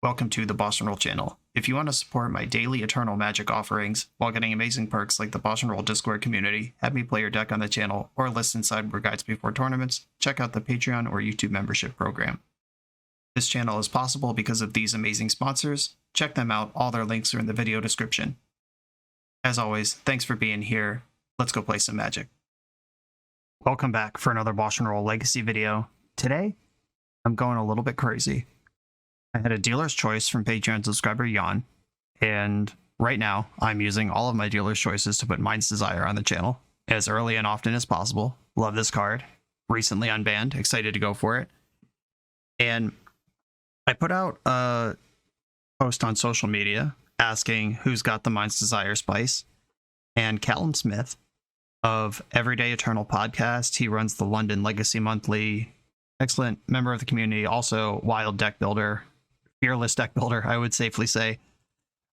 Welcome to the BoshNRoll channel. If you want to support my daily Eternal Magic offerings while getting amazing perks like the BoshNRoll Discord community, have me play your deck on the channel, or listen sideboard guides before tournaments, check out the Patreon or YouTube membership program. This channel is possible because of these amazing sponsors. Check them out, all their links are in the video description. As always, thanks for being here. Let's go play some Magic. Welcome back for another BoshNRoll Legacy video. Today, I'm going a little bit crazy. I had a dealer's choice from Patreon subscriber Jan, and right now I'm using all of my dealer's choices to put Mind's Desire on the channel as early and often as possible. Love this card. Recently unbanned, excited to go for it. And I put out a post on social media asking who's got the Mind's Desire spice, and Callum Smith of Everyday Eternal podcast, he runs the London Legacy Monthly, excellent member of the community, also wild deck builder, fearless deck builder, I would safely say,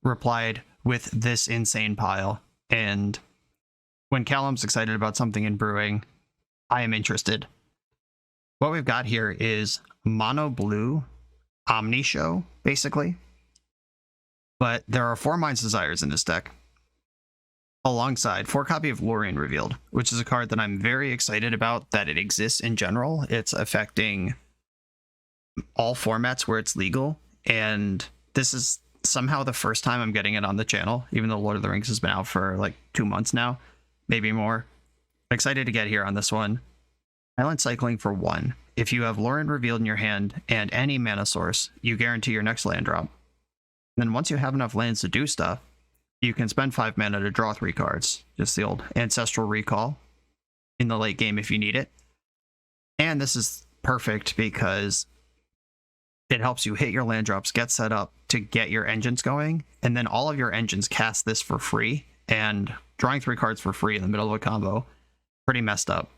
replied with this insane pile. And when Callum's excited about something in brewing, I am interested. What we've got here is mono blue Omni-Show, basically. But there are 4 Mind's Desires in this deck, alongside 4 copy of Lorien Revealed, which is a card that I'm very excited about that it exists in general. It's affecting all formats where it's legal, and this is somehow the first time I'm getting it on the channel, even though Lord of the Rings has been out for like 2 months now, maybe more. I'm excited to get here on this one. Island cycling for 1. If you have Lorien Revealed in your hand and any mana source, you guarantee your next land drop. And then once you have enough lands to do stuff, you can spend 5 mana to draw 3 cards. Just the old Ancestral Recall in the late game if you need it. And this is perfect because it helps you hit your land drops, get set up to get your engines going, and then all of your engines cast this for free, and drawing 3 cards for free in the middle of a combo, pretty messed up.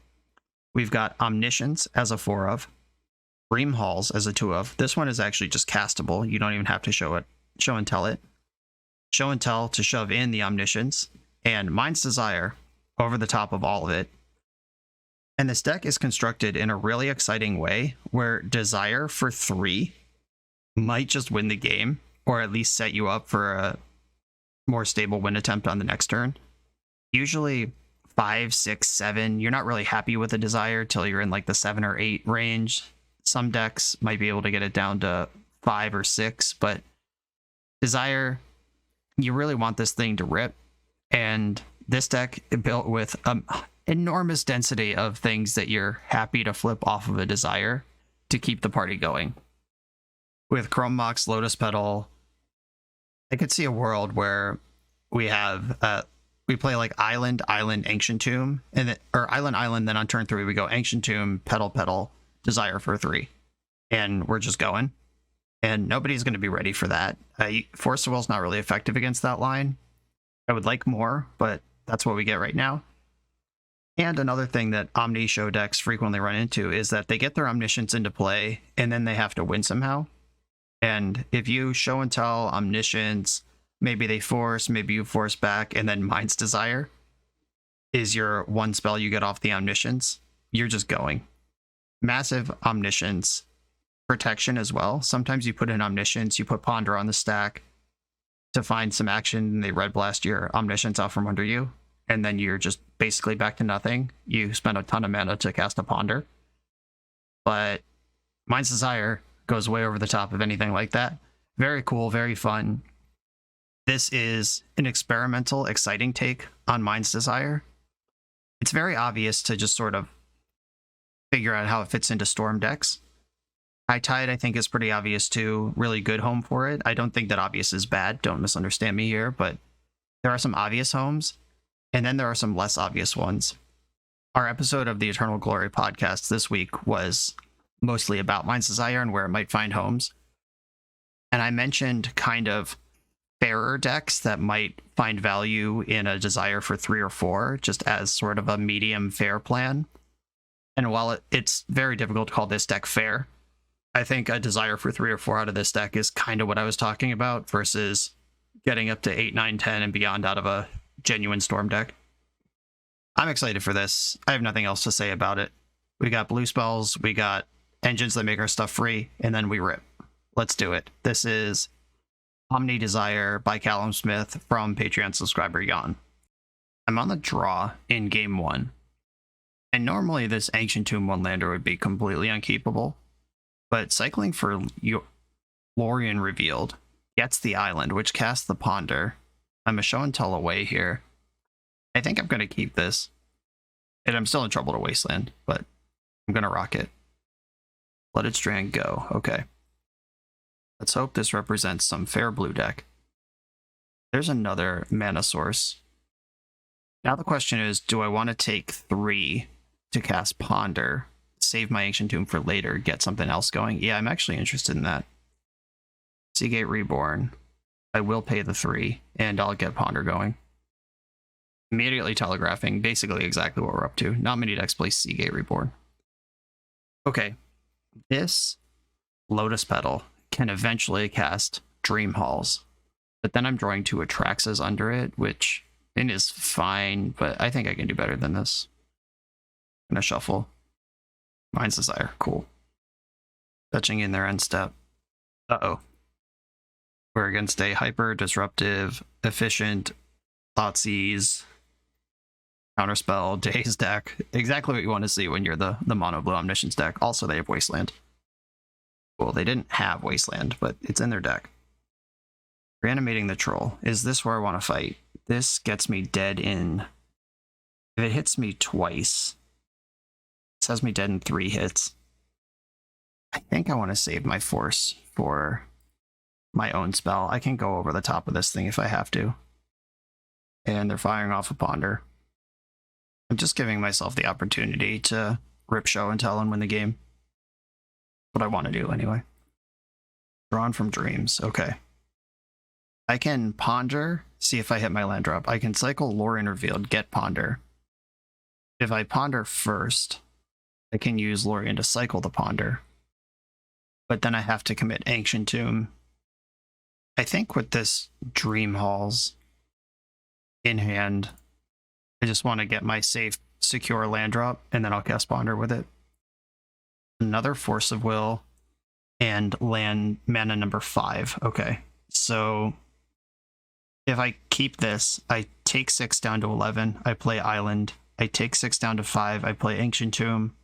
We've got Omniscience as a 4 of, Bream Halls as a 2 of. This one is actually just castable. You don't even have to show and tell it. Show and tell to shove in the Omniscience, and Mind's Desire over the top of all of it. And this deck is constructed in a really exciting way where Desire for 3 might just win the game, or at least set you up for a more stable win attempt on the next turn. Usually 5, 6, 7, you're not really happy with a Desire till you're in like the 7 or 8 range. Some decks might be able to get it down to 5 or 6, but Desire, you really want this thing to rip. And this deck is built with enormous density of things that you're happy to flip off of a Desire to keep the party going. With Chrome Mox, Lotus Petal, I could see a world where we have we play like Island, Ancient Tomb, or Island, then on turn 3 we go Ancient Tomb, Petal, Desire for 3, and we're just going. And nobody's going to be ready for that. Force of Will's not really effective against that line. I would like more, but that's what we get right now. And another thing that Omni-Show decks frequently run into is that they get their Omniscience into play, and then they have to win somehow. And if you show and tell Omniscience, maybe they force, maybe you force back, and then Mind's Desire is your one spell you get off the Omniscience, you're just going. Massive Omniscience protection as well. Sometimes you put in Omniscience, you put Ponder on the stack to find some action, and they Red Blast your Omniscience out from under you, and then you're just basically back to nothing. You spend a ton of mana to cast a Ponder. But Mind's Desire goes way over the top of anything like that. Very cool, very fun. This is an experimental, exciting take on Mind's Desire. It's very obvious to just sort of figure out how it fits into Storm decks. High Tide, I think, is pretty obvious too. Really good home for it. I don't think that obvious is bad. Don't misunderstand me here, but there are some obvious homes, and then there are some less obvious ones. Our episode of the Eternal Glory podcast this week was mostly about Mind's Desire and where it might find homes. And I mentioned kind of fairer decks that might find value in a Desire for 3 or 4, just as sort of a medium fair plan. And while it's very difficult to call this deck fair, I think a Desire for 3 or 4 out of this deck is kind of what I was talking about versus getting up to 8, 9, 10 and beyond out of a genuine Storm deck. I'm excited for this. I have nothing else to say about it. We got blue spells, we got engines that make our stuff free, and then we rip. let's do it. This is Omni Desire by Callum Smith from Patreon subscriber Jan. I'm on the draw in game 1. And normally this Ancient Tomb 1-lander would be completely unkeepable. But cycling for Lorien Revealed gets the island, which casts the Ponder. I'm a show and tell away here. I think I'm going to keep this. And I'm still in trouble to Wasteland, but I'm going to rock it. Flooded Strand go. Okay. Let's hope this represents some fair blue deck. There's another mana source. Now the question is, do I want to take 3 to cast Ponder, save my Ancient Tomb for later, get something else going? Yeah, I'm actually interested in that. Seagate Reborn. I will pay the 3, and I'll get Ponder going. Immediately telegraphing basically exactly what we're up to. Not many decks play Seagate Reborn. Okay. This Lotus Petal can eventually cast Dream Halls, but then I'm drawing 2 Atraxas under it, which is fine, but I think I can do better than this. I'm gonna shuffle. Mind's Desire, cool. Fetching in their end step. Uh-oh. We're against a hyper disruptive, efficient, Thoughtseize, Counterspell, Daze deck. Exactly what you want to see when you're the mono blue Omniscience deck. Also, they have Wasteland. Well, they didn't have Wasteland, but it's in their deck. Reanimating the Troll. Is this where I want to fight? This gets me dead in... If it hits me twice, it has me dead in 3 hits. I think I want to save my force for my own spell. I can go over the top of this thing if I have to. And they're firing off a Ponder. I'm just giving myself the opportunity to rip show and tell and win the game. What I want to do anyway. Drawn from Dreams. Okay. I can Ponder, see if I hit my land drop. I can cycle Lorien Revealed, get Ponder. If I Ponder first, I can use Lorien to cycle the Ponder. But then I have to commit Ancient Tomb. I think with this Dream Halls in hand, I just want to get my safe, secure land drop, and then I'll cast Ponder with it. Another Force of Will, and land mana number 5. Okay, so if I keep this, I take 6 down to 11, I play Island. I take 6 down to 5, I play Ancient Tomb.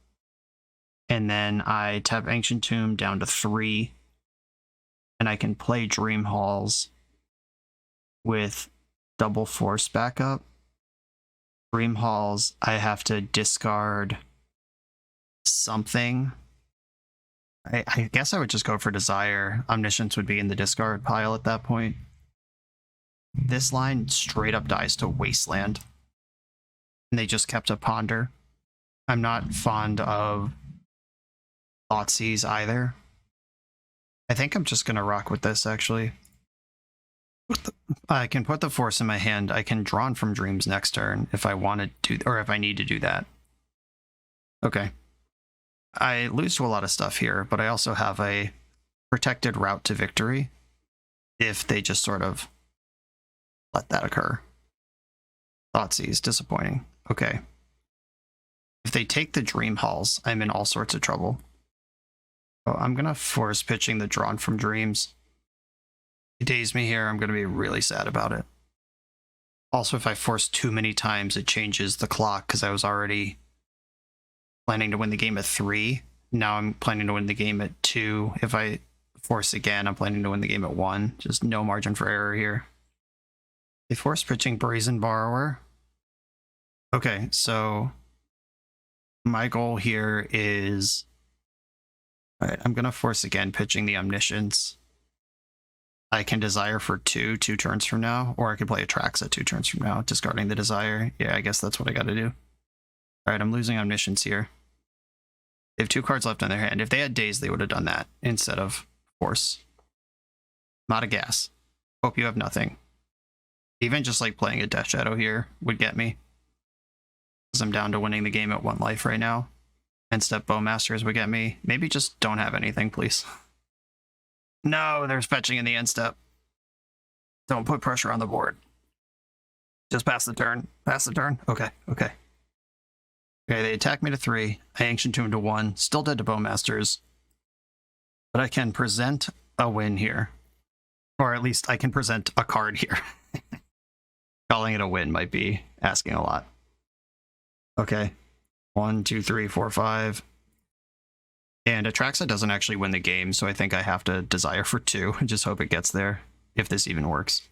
And then I tap Ancient Tomb down to 3. And I can play Dream Halls with double Force backup. Dream Halls, I have to discard something. I guess I would just go for Desire. Omniscience would be in the discard pile at that point. This line straight up dies to Wasteland. And they just kept a Ponder. I'm not fond of Thoughtseize either. I think I'm just going to rock with this, actually. I can put the Force in my hand. I can Drawn from Dreams next turn if I want to do, or if I need to do that. Okay. I lose to a lot of stuff here, but I also have a protected route to victory if they just sort of let that occur. Thoughtseize, disappointing. Okay. If they take the Dream Halls, I'm in all sorts of trouble. So I'm going to force pitching the Drawn from Dreams. It dazed me here. I'm going to be really sad about it. Also, if I force too many times, it changes the clock because I was already planning to win the game at 3. Now I'm planning to win the game at 2. If I force again, I'm planning to win the game at 1. Just no margin for error here. They force pitching Brazen Borrower. Okay, so my goal here is... Alright, I'm going to force again pitching the Omniscience. I can Desire for 2 turns from now, or I could play Atraxa 2 turns from now, discarding the Desire. Yeah, I guess that's what I got to do. Alright, I'm losing Omniscience here. They have 2 cards left in their hand. If they had Daze, they would have done that instead of Force. Not a gas. Hope you have nothing. Even just like playing a Death Shadow here would get me. Because I'm down to winning the game at 1 life right now. End step Bowmasters would get me. Maybe just don't have anything, please. No, there's fetching in the end step. Don't put pressure on the board. Just pass the turn. Pass the turn. Okay, okay. Okay, they attack me to 3. I Ancient Tomb to 1. Still dead to Bowmasters. But I can present a win here. Or at least I can present a card here. Calling it a win might be asking a lot. Okay. 1, 2, 3, 4, 5. And Atraxa doesn't actually win the game, so I think I have to desire for 2 and just hope it gets there, if this even works.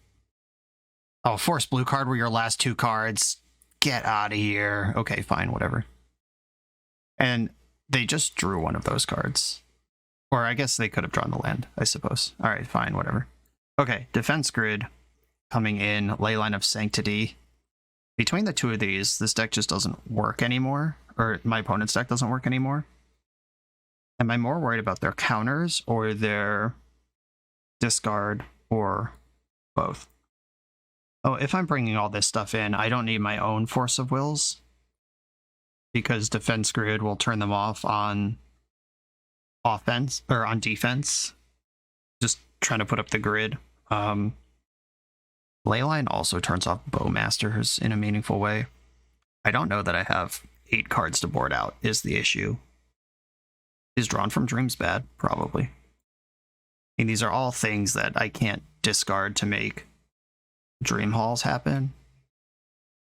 Oh, force blue card were your last 2 cards. Get out of here. Okay, fine, whatever. And they just drew one of those cards. Or I guess they could have drawn the land, I suppose. All right, fine, whatever. Okay, defense grid coming in, Leyline of Sanctity. Between the 2 of these, this deck just doesn't work anymore, or my opponent's deck doesn't work anymore. Am I more worried about their counters or their discard or both? Oh, if I'm bringing all this stuff in, I don't need my own Force of Wills because defense grid will turn them off on offense or on defense. Just trying to put up the grid. Leyline also turns off Bowmasters in a meaningful way. I don't know that I have 8 cards to board out is the issue. Is Drawn from Dreams bad? Probably. And these are all things that I can't discard to make Dream Halls happen.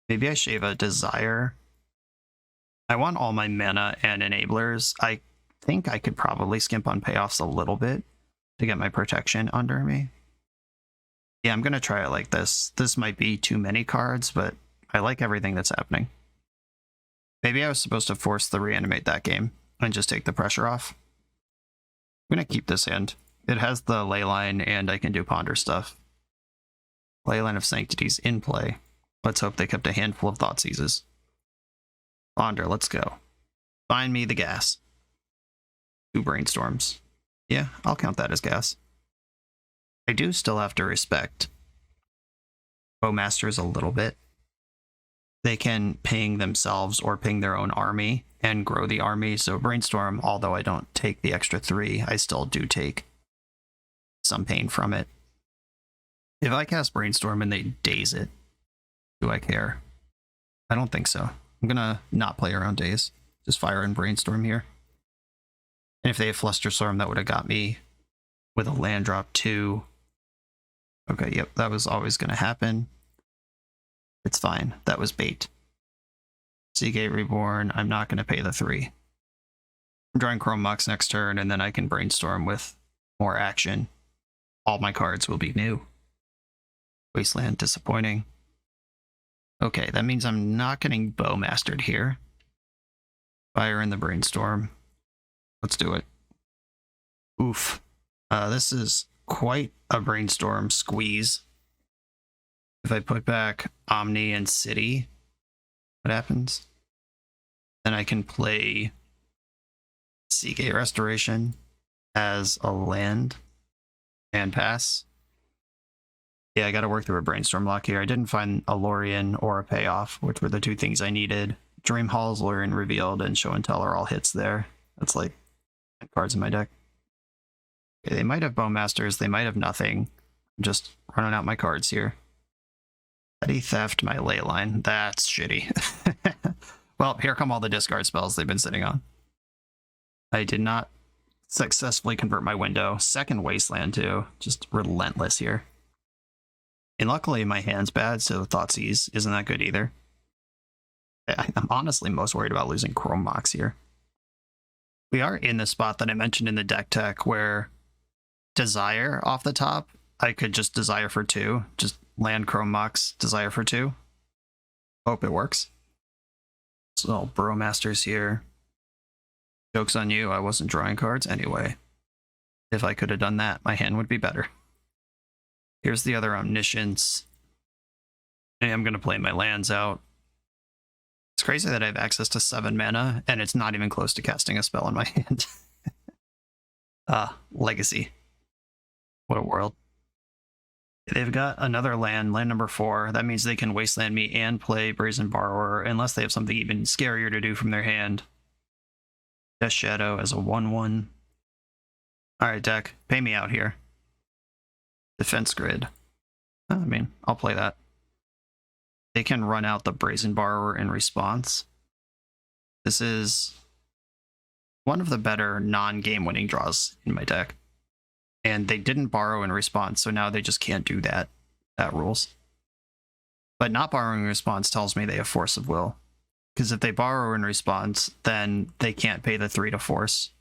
Maybe I shave a Desire. I want all my mana and enablers. I think I could probably skimp on payoffs a little bit to get my protection under me. Yeah, I'm going to try it like this. This might be too many cards, but I like everything that's happening. Maybe I was supposed to force the reanimate that game and just take the pressure off. I'm going to keep this hand. It has the Leyline, and I can do Ponder stuff. Leyline of Sanctity's in play. Let's hope they kept a handful of Thoughtseizes. Ponder, let's go. Find me the gas. 2 Brainstorms. Yeah, I'll count that as gas. I do still have to respect Bowmasters a little bit. They can ping themselves or ping their own army and grow the army. So Brainstorm, although I don't take the extra 3, I still do take some pain from it. If I cast Brainstorm and they daze it, do I care? I don't think so. I'm gonna not play around daze. Just fire in Brainstorm here. And if they have Flusterstorm, that would have got me with a land drop 2. Okay, yep, that was always gonna happen. It's fine. That was bait. Seagate Reborn, I'm not gonna pay the 3. I'm drawing Chrome Mox next turn, and then I can Brainstorm with more action. All my cards will be new. Wasteland, disappointing. Okay, that means I'm not getting Bowmastered here. Fire in the Brainstorm. Let's do it. Oof. This is quite a Brainstorm squeeze. If I put back Omni and City, what happens? Then I can play Seagate Restoration as a land and pass. Yeah, I gotta work through a Brainstorm lock here. I didn't find a Lorien or a payoff, which were the 2 things I needed. Dream Halls, Lorien Revealed, and Show and Tell are all hits there. That's like 10 cards in my deck. Okay, they might have Bowmasters, they might have nothing. I'm just running out my cards here. Petty Theft, my Leyline. That's shitty. Well, here come all the discard spells they've been sitting on. I did not successfully convert my window. Second Wasteland, too. Just relentless here. And luckily, my hand's bad, so Thoughtseize isn't that good either. I'm honestly most worried about losing Chrome Mox here. We are in the spot that I mentioned in the deck tech where Desire off the top, I could just Desire for 2. Just land Chrome Mox, Desire for 2. Hope it works. So, Burrowmasters here. Joke's on you, I wasn't drawing cards anyway. If I could have done that, my hand would be better. Here's the other Omniscience. I am going to play my lands out. It's crazy that I have access to 7 mana, and it's not even close to casting a spell in my hand. Legacy. What a world. They've got another land number 4. That means they can Wasteland me and play Brazen Borrower, unless they have something even scarier to do from their hand. Death Shadow as a 1/1. Alright, deck. Pay me out here. Defense Grid. I mean, I'll play that. They can run out the Brazen Borrower in response. This is one of the better non-game winning draws in my deck. And they didn't borrow in response, so now they just can't do that. That rules. But not borrowing in response tells me they have force of will. Because if they borrow in response, then they can't pay the 3 to force.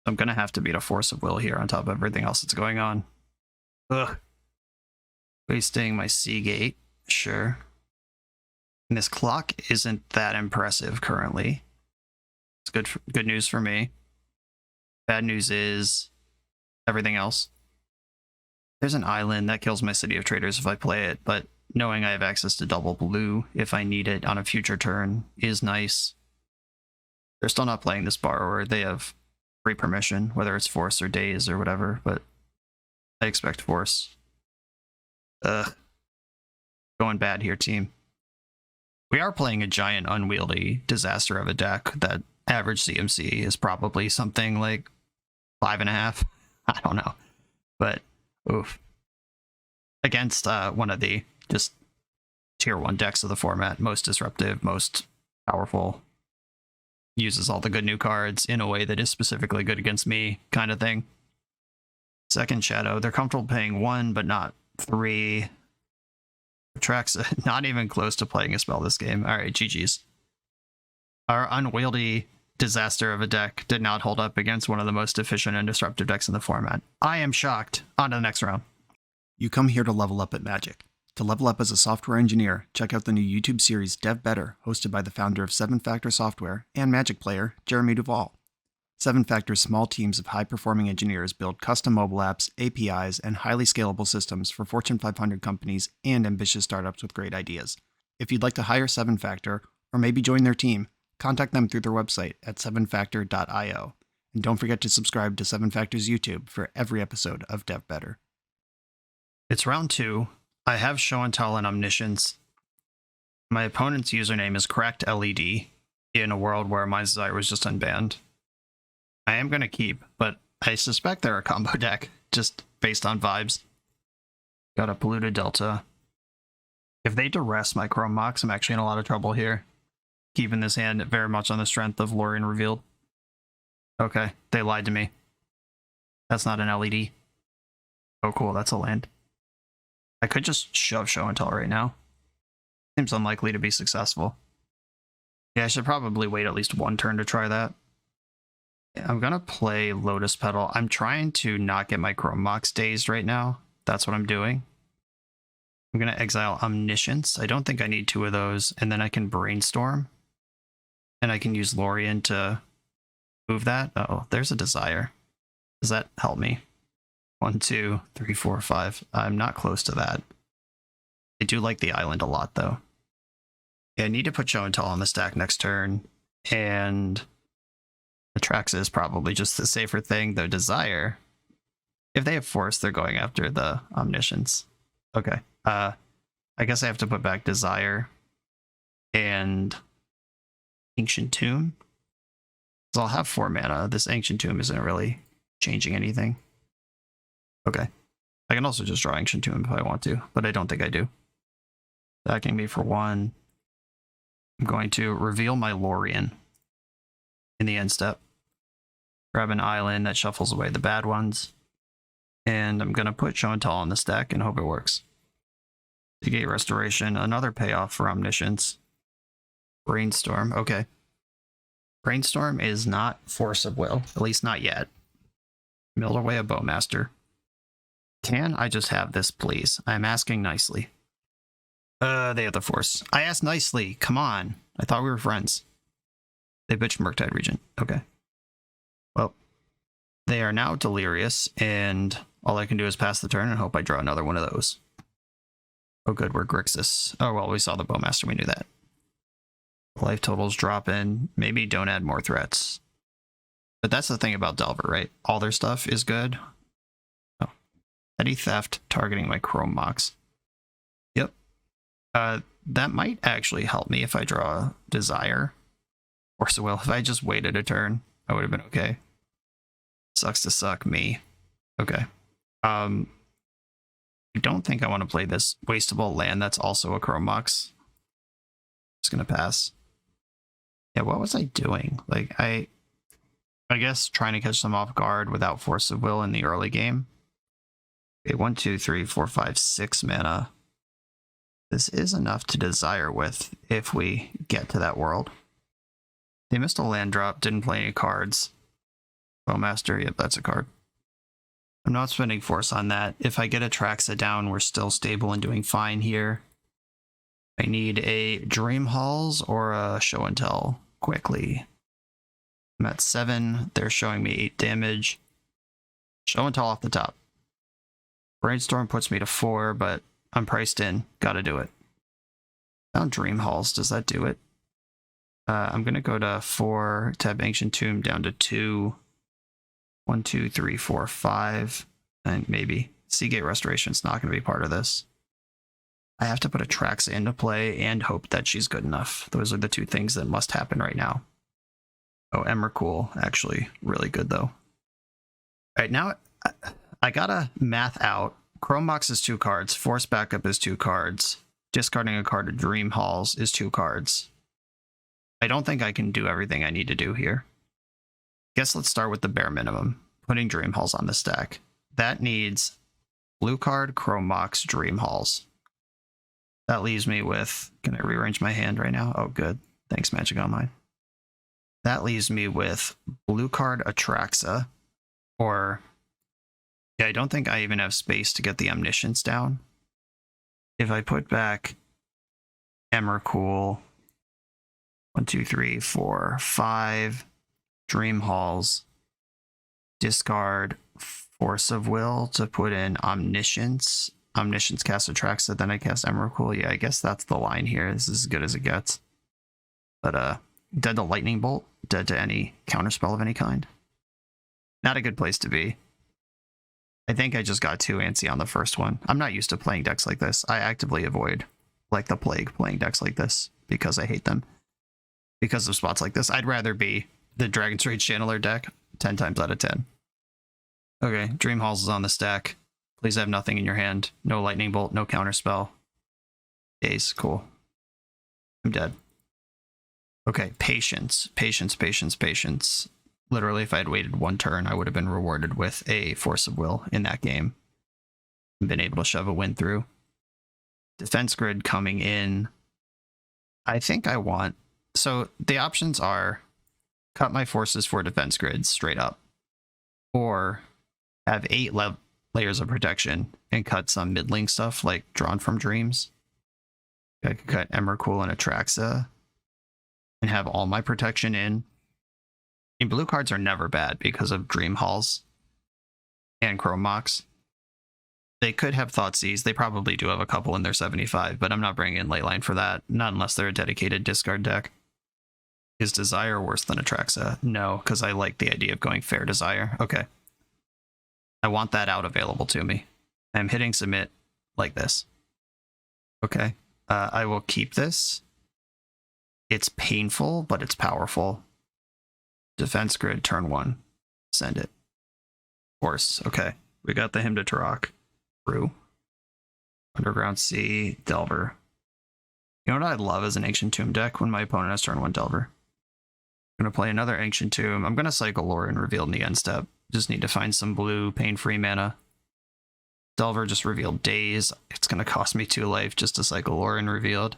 So I'm going to have to beat a force of will here on top of everything else that's going on. Ugh. Wasting my Seagate, sure. And this clock isn't that impressive currently. It's good news for me. Bad news is everything else. There's an island that kills my City of Traders if I play it, but knowing I have access to double blue if I need it on a future turn is nice. They're still not playing this borrower. They have free permission, whether it's force or days or whatever, but I expect force. Going bad here, team. We are playing a giant unwieldy disaster of a deck that average CMC is probably something like 5.5. I don't know. But, oof. Against one of the just tier 1 decks of the format, most disruptive, most powerful, uses all the good new cards in a way that is specifically good against me, kind of thing. Second Shadow, they're comfortable paying 1, but not 3. Tracks not even close to playing a spell this game. Alright, GG's. Our unwieldy disaster of a deck did not hold up against one of the most efficient and disruptive decks in the format. I am shocked. On to the next round. You come here to level up at Magic. To level up as a software engineer, check out the new YouTube series Dev Better, hosted by the founder of 7 Factor Software and Magic player, Jeremy Duvall. 7 Factor's small teams of high-performing engineers build custom mobile apps, APIs, and highly scalable systems for Fortune 500 companies and ambitious startups with great ideas. If you'd like to hire 7 Factor, or maybe join their team, contact them through their website at 7factor.io. And don't forget to subscribe to 7 Factor's YouTube for every episode of Dev Better. It's round 2. I have Show and Tell and Omniscience. My opponent's username is Cracked LED in a world where Mind's Desire was just unbanned. I am going to keep, but I suspect they're a combo deck, just based on vibes. Got a Polluted Delta. If they duress my Chrome Mox, I'm actually in a lot of trouble here. Keeping this hand very much on the strength of Lorien Revealed. Okay, they lied to me. That's not an LED. Oh cool, that's a land. I could just shove Show and Tell right now. Seems unlikely to be successful. Yeah, I should probably wait at least one turn to try that. I'm gonna play Lotus Petal. I'm trying to not get my Chrome Mox dazed right now. That's what I'm doing. I'm gonna exile Omniscience. I don't think I need 2 of those, and then I can Brainstorm. And I can use Lorien to move that. Oh, there's a Desire. Does that help me? 1, 2, 3, 4, 5. I'm not close to that. I do like the island a lot, though. Yeah, I need to put Show and Tell on the stack next turn, and Atraxa is probably just the safer thing. The Desire, if they have Force, they're going after the Omniscience. Okay. I guess I have to put back Desire and Ancient Tomb. So I'll have 4 mana. This Ancient Tomb isn't really changing anything. Okay. I can also just draw Ancient Tomb if I want to, but I don't think I do. Attacking me for 1. I'm going to reveal my Lorien in the end step. Grab an island that shuffles away the bad ones. And I'm going to put Show and Tell on the stack and hope it works. Gate Restoration, another payoff for Omniscience. Brainstorm, okay. Brainstorm is not Force of Will, at least not yet. Milled away a Bowmaster. Can I just have this, please? I'm asking nicely. They have the Force. I asked nicely, come on. I thought we were friends. They bitched Murktide Regent, okay. Well, they are now Delirious, and all I can do is pass the turn and hope I draw another one of those. Oh good, we're Grixis. Oh well, we saw the Bowmaster, we knew that. Life totals drop in. Maybe don't add more threats. But that's the thing about Delver, right? All their stuff is good. Oh. Petty Theft targeting my Chrome Mox. Yep. That might actually help me if I draw Desire. Force of Will. If I just waited a turn, I would have been okay. Sucks to suck me. Okay. I don't think I want to play this wastable land that's also a Chrome Mox. Just gonna pass. Yeah, what was I doing? Like, I guess trying to catch them off guard without Force of Will in the early game. Okay, 1, 2, 3, 4, 5, 6 mana. This is enough to desire with if we get to that world. They missed a land drop, didn't play any cards. Bowmaster, yep, that's a card. I'm not spending force on that. If I get a Traxa down, we're still stable and doing fine here. I need a Dream Halls or a Show and Tell quickly. I'm at 7. They're showing me 8 damage. Show and Tell off the top. Brainstorm puts me to 4, but I'm priced in. Gotta do it. Found Dream Halls. Does that do it? I'm gonna go to 4, tab Ancient Tomb down to 2. 1, 2, 3, 4, 5. And maybe Seagate Restoration's not gonna be part of this. I have to put a Traxa into play and hope that she's good enough. Those are the two things that must happen right now. Oh, Emrakul, actually really good though. All right, now I gotta math out. Chrome Box is 2 cards, Force Backup is 2 cards, discarding a card of Dream Halls is 2 cards. I don't think I can do everything I need to do here. Guess let's start with the bare minimum, putting Dream Halls on the stack. That needs blue card, Chrome Box, Dream Halls. That leaves me with, can I rearrange my hand right now? Oh, good. Thanks, Magic Online. That leaves me with blue card Atraxa, or, yeah, I don't think I even have space to get the Omniscience down. If I put back Emrakul, 1, 2, 3, 4, 5, Dream Halls, discard Force of Will to put in Omniscience. Omniscience cast Atraxa, then I cast Emrakul. Yeah, I guess that's the line here. This is as good as it gets. But dead to Lightning Bolt, dead to any counterspell of any kind. Not a good place to be. I think I just got too antsy on the first one. I'm not used to playing decks like this. I actively avoid, like the plague, playing decks like this because I hate them. Because of spots like this. I'd rather be the Dragon's Rage Channeler deck 10 times out of 10. Okay, Dream Halls is on the stack. Please have nothing in your hand. No Lightning Bolt, no Counterspell. Daze, cool. I'm dead. Okay, patience, patience, patience, patience. Literally, if I had waited 1 turn, I would have been rewarded with a Force of Will in that game. And been able to shove a win through. Defense Grid coming in. I think I want... So the options are cut my forces for Defense Grid straight up. Or have 8 layers of protection and cut some middling stuff like Drawn from Dreams. I could cut Emrakul and Atraxa and have all my protection in. And blue cards are never bad because of Dream Halls and Chrome Box. They could have Thoughtseize. They probably do have a couple in their 75, but I'm not bringing in Leyline for that. Not unless they're a dedicated discard deck. Is Desire worse than Atraxa? No, because I like the idea of going Fair Desire. Okay. I want that out available to me. I'm hitting submit like this. Okay. I will keep this. It's painful, but it's powerful. Defense Grid, turn 1. Send it. Force. Okay. We got the Hymn to Turok. Brew. Underground Sea. Delver. You know what I'd love as an Ancient Tomb deck when my opponent has turn 1 Delver? I'm going to play another Ancient Tomb. I'm going to cycle Lorien Revealed in the end step. Just need to find some blue, pain-free mana. Delver just revealed Daze. It's going to cost me 2 life just to cycle Lorien Revealed.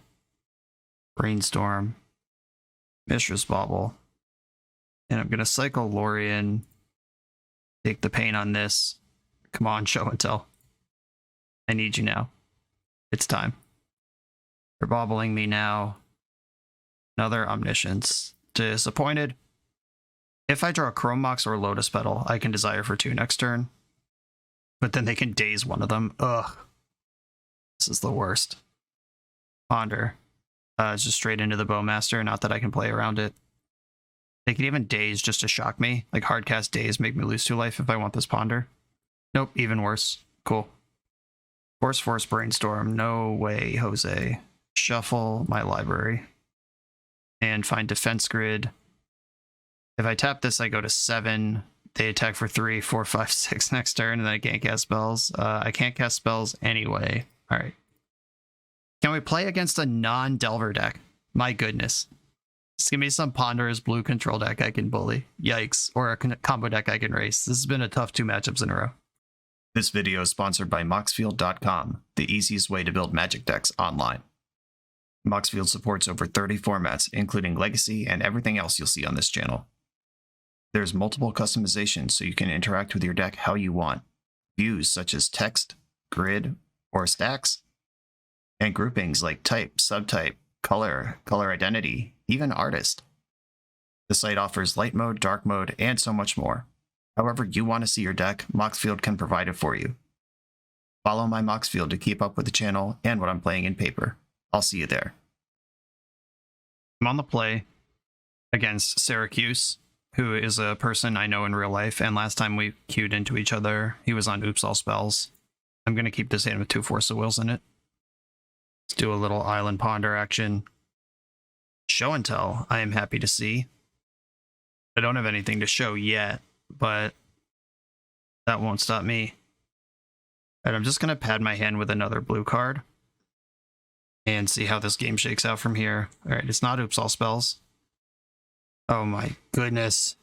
Brainstorm. Mishra's Bauble. And I'm going to cycle Lorien. Take the pain on this. Come on, Show and Tell. I need you now. It's time. They're bobbling me now. Another Omniscience. Disappointed. If I draw Chrome Box or Lotus Petal, I can Desire for 2 next turn. But then they can Daze one of them. Ugh. This is the worst. Ponder. It's just straight into the Bowmaster, not that I can play around it. They can even Daze just to shock me. Like hardcast Daze, make me lose 2 life if I want this Ponder. Nope, even worse. Cool. Force, Brainstorm. No way, Jose. Shuffle my library. And find Defense Grid. If I tap this, I go to 7. They attack for 3, 4, 5, 6 next turn, and then I can't cast spells. I can't cast spells anyway. All right. Can we play against a non-Delver deck? My goodness. Just give me some Ponderous blue control deck I can bully. Yikes. Or a combo deck I can race. This has been a tough 2 matchups in a row. This video is sponsored by Moxfield.com, the easiest way to build Magic decks online. Moxfield supports over 30 formats, including Legacy and everything else you'll see on this channel. There's multiple customizations so you can interact with your deck how you want. Views such as text, grid, or stacks, and groupings like type, subtype, color, color identity, even artist. The site offers light mode, dark mode, and so much more. However you want to see your deck, Moxfield can provide it for you. Follow my Moxfield to keep up with the channel and what I'm playing in paper. I'll see you there. I'm on the play against Syracuse, who is a person I know in real life, and last time we queued into each other, he was on Oops All Spells. I'm going to keep this hand with 2 Force of Wills in it. Let's do a little Island Ponder action. Show and Tell, I am happy to see. I don't have anything to show yet, but that won't stop me. And I'm just going to pad my hand with another blue card and see how this game shakes out from here. All right, it's not Oops All Spells. Oh my goodness.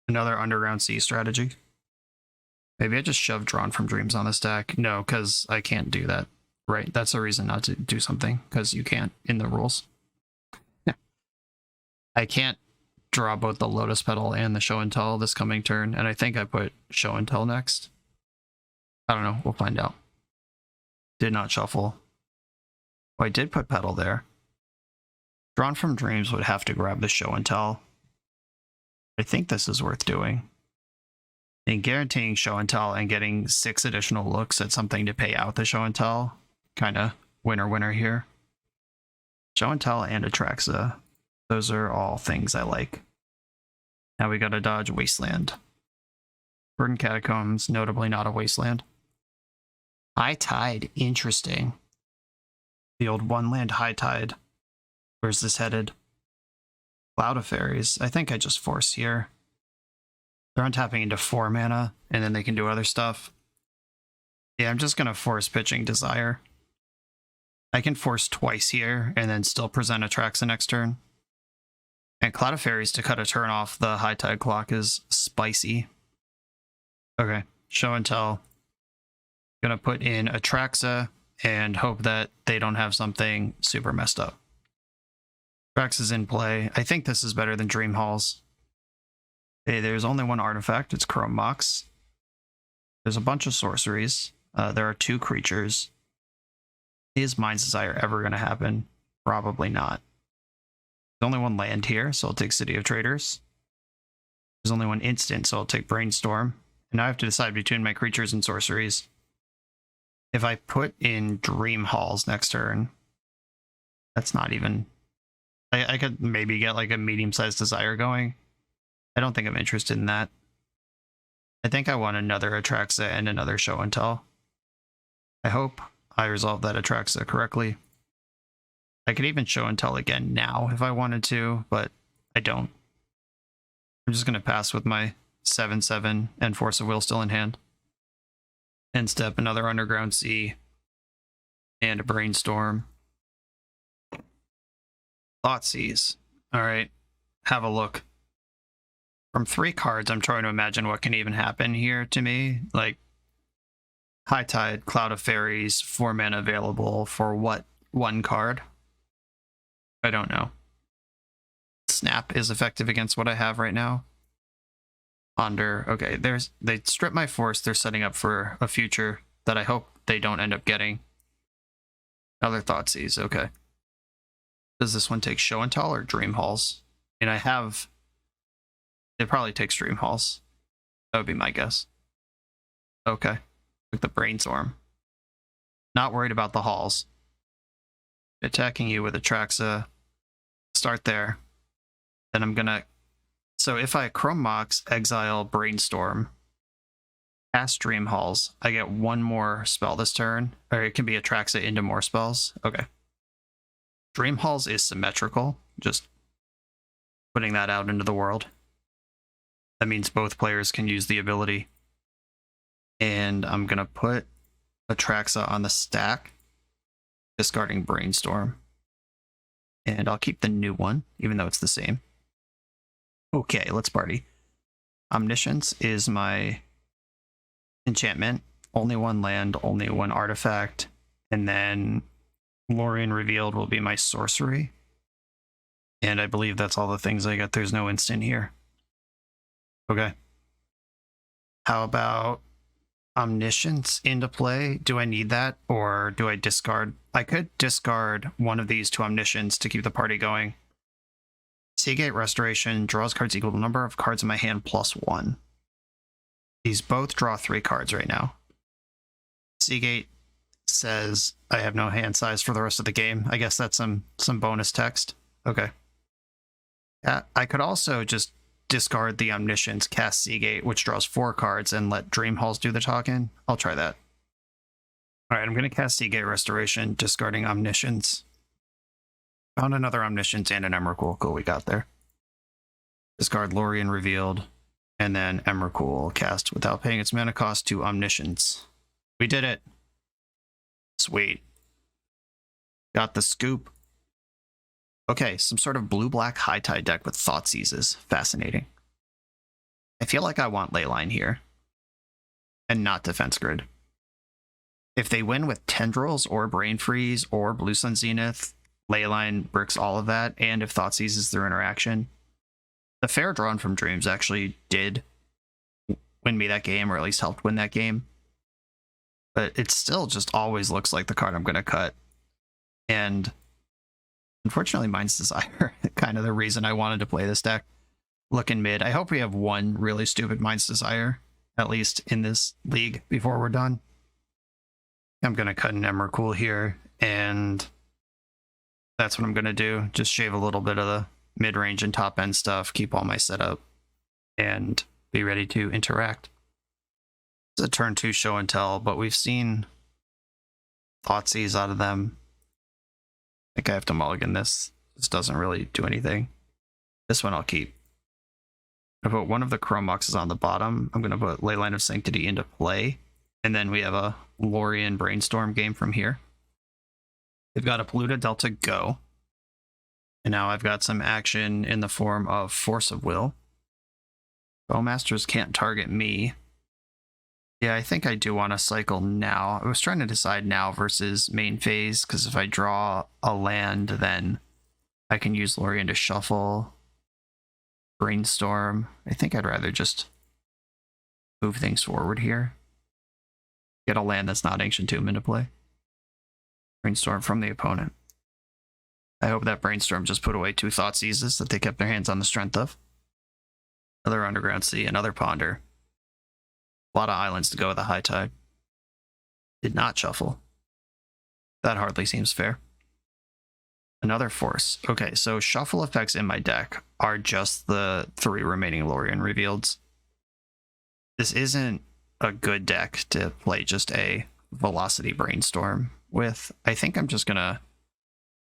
Another Underground Sea strategy. Maybe I just shove Drawn from Dreams on this deck. No, because I can't do that. Right, that's a reason not to do something, because you can't in the rules. I can't draw both the Lotus Petal and the Show and Tell this coming turn, and I think I put Show and Tell next. I don't know, we'll find out. Did not shuffle. Oh, I did put Petal there. Drawn from Dreams would have to grab the Show and Tell. I think this is worth doing. And guaranteeing Show and Tell and getting 6 additional looks at something to pay out the Show and Tell. Kind of winner here. Show and Tell and Atraxa. Those are all things I like. Now we gotta dodge Wasteland. Verdant Catacombs, notably not a Wasteland. High Tide, interesting. The old 1-land High Tide. Where's this headed? Cloud of Fairies. I think I just force here. They're untapping into 4 mana, and then they can do other stuff. Yeah, I'm just gonna force pitching Desire. I can force twice here, and then still present Atraxa next turn. And Cloud of Fairies to cut a turn off the High Tide clock is spicy. Okay, Show and Tell. Gonna put in Atraxa and hope that they don't have something super messed up. Atraxa's in play. I think this is better than Dream Halls. Hey, there's only one artifact. It's Chrome Mox. There's a bunch of sorceries. There are 2 creatures. Is Mind's Desire ever going to happen? Probably not. There's only 1 land here, so I'll take City of Traders. There's only 1 instant, so I'll take Brainstorm. And now I have to decide between my creatures and sorceries. If I put in Dream Halls next turn, that's not even... I could maybe get like a medium-sized Desire going. I don't think I'm interested in that. I think I want another Atraxa and another Show and Tell. I hope I resolved that Atraxa correctly. I could even Show and Tell again now if I wanted to, but I don't. I'm just going to pass with my 7/7 and Force of Will still in hand. End step, another Underground Sea and a Brainstorm. Thoughtseize. Alright, have a look. From 3 cards, I'm trying to imagine what can even happen here to me. Like, High Tide, Cloud of Fairies, 4 mana available for what? 1 card? I don't know. Snap is effective against what I have right now. Ponder. Okay, they strip my force. They're setting up for a future that I hope they don't end up getting. Other Thoughtseize. Okay. Does this one take Show and Tell or Dream Halls? And I have... It probably takes Dream Halls. That would be my guess. Okay. Took the Brainstorm. Not worried about the Halls. Attacking you with Atraxa. Start there. Then I'm gonna... So if I Chrome Mox, exile, Brainstorm, cast Dream Halls, I get 1 more spell this turn. Or it can be Atraxa into more spells. Okay. Dream Halls is symmetrical. Just putting that out into the world. That means both players can use the ability. And I'm going to put Atraxa on the stack, discarding Brainstorm. And I'll keep the new one, even though it's the same. Okay, let's party. Omniscience is my enchantment. Only one land, only one artifact. And then Lorien Revealed will be my sorcery. And I believe that's all the things I got. There's no instant here. Okay. How about Omniscience into play? Do I need that, or do I discard? I could discard one of these to Omniscience to keep the party going. Seagate Restoration draws cards equal to the number of cards in my hand plus 1. These both draw 3 cards right now. Seagate says I have no hand size for the rest of the game. I guess that's some bonus text. Okay. I could also just discard the Omniscience, cast Seagate, which draws 4 cards, and let Dream Halls do the talking. I'll try that. Alright, I'm going to cast Seagate Restoration, discarding Omniscience. Found another Omniscience and an Emrakul. Cool, we got there. Discard Lorien Revealed, and then Emrakul cast without paying its mana cost to Omniscience. We did it. Sweet. Got the scoop. Okay, some sort of blue-black high-tide deck with Thoughtseizes. Fascinating. I feel like I want Leyline here. And not Defense Grid. If they win with Tendrils or Brain Freeze or Blue Sun Zenith, Leyline bricks all of that, and if Thoughtseizes through interaction. The Fair Drawn from Dreams actually did win me that game, or at least helped win that game. But it still just always looks like the card I'm going to cut. And unfortunately, Mind's Desire, kind of the reason I wanted to play this deck. Looking mid. I hope we have one really stupid Mind's Desire, at least in this league, before we're done. I'm going to cut an Emrakul here, and that's what I'm going to do. Just shave a little bit of the mid-range and top-end stuff, keep all my setup, and be ready to interact. It's a turn 2 show and tell, but we've seen Thoughtseize out of them. I think I have to mulligan this. This doesn't really do anything. This one I'll keep. I'm going to put one of the Chrome boxes on the bottom. I'm going to put Leyline of Sanctity into play. And then we have a Lorien Brainstorm game from here. They've got a Polluta Delta Go. And now I've got some action in the form of Force of Will. Bowmasters can't target me. Yeah, I think I do want to cycle now. I was trying to decide now versus main phase, because if I draw a land, then I can use Lorien to shuffle. Brainstorm. I think I'd rather just move things forward here. Get a land that's not Ancient Tomb into play. Brainstorm from the opponent. I hope that Brainstorm just put away 2 Thoughtseizes that they kept their hands on the strength of. Another Underground Sea, another Ponder. A lot of islands to go with a high tide. Did not shuffle. That hardly seems fair. Another Force. Okay, so shuffle effects in my deck are just the 3 remaining Lorien Revealeds. This isn't a good deck to play just a Velocity Brainstorm with. I think I'm just going to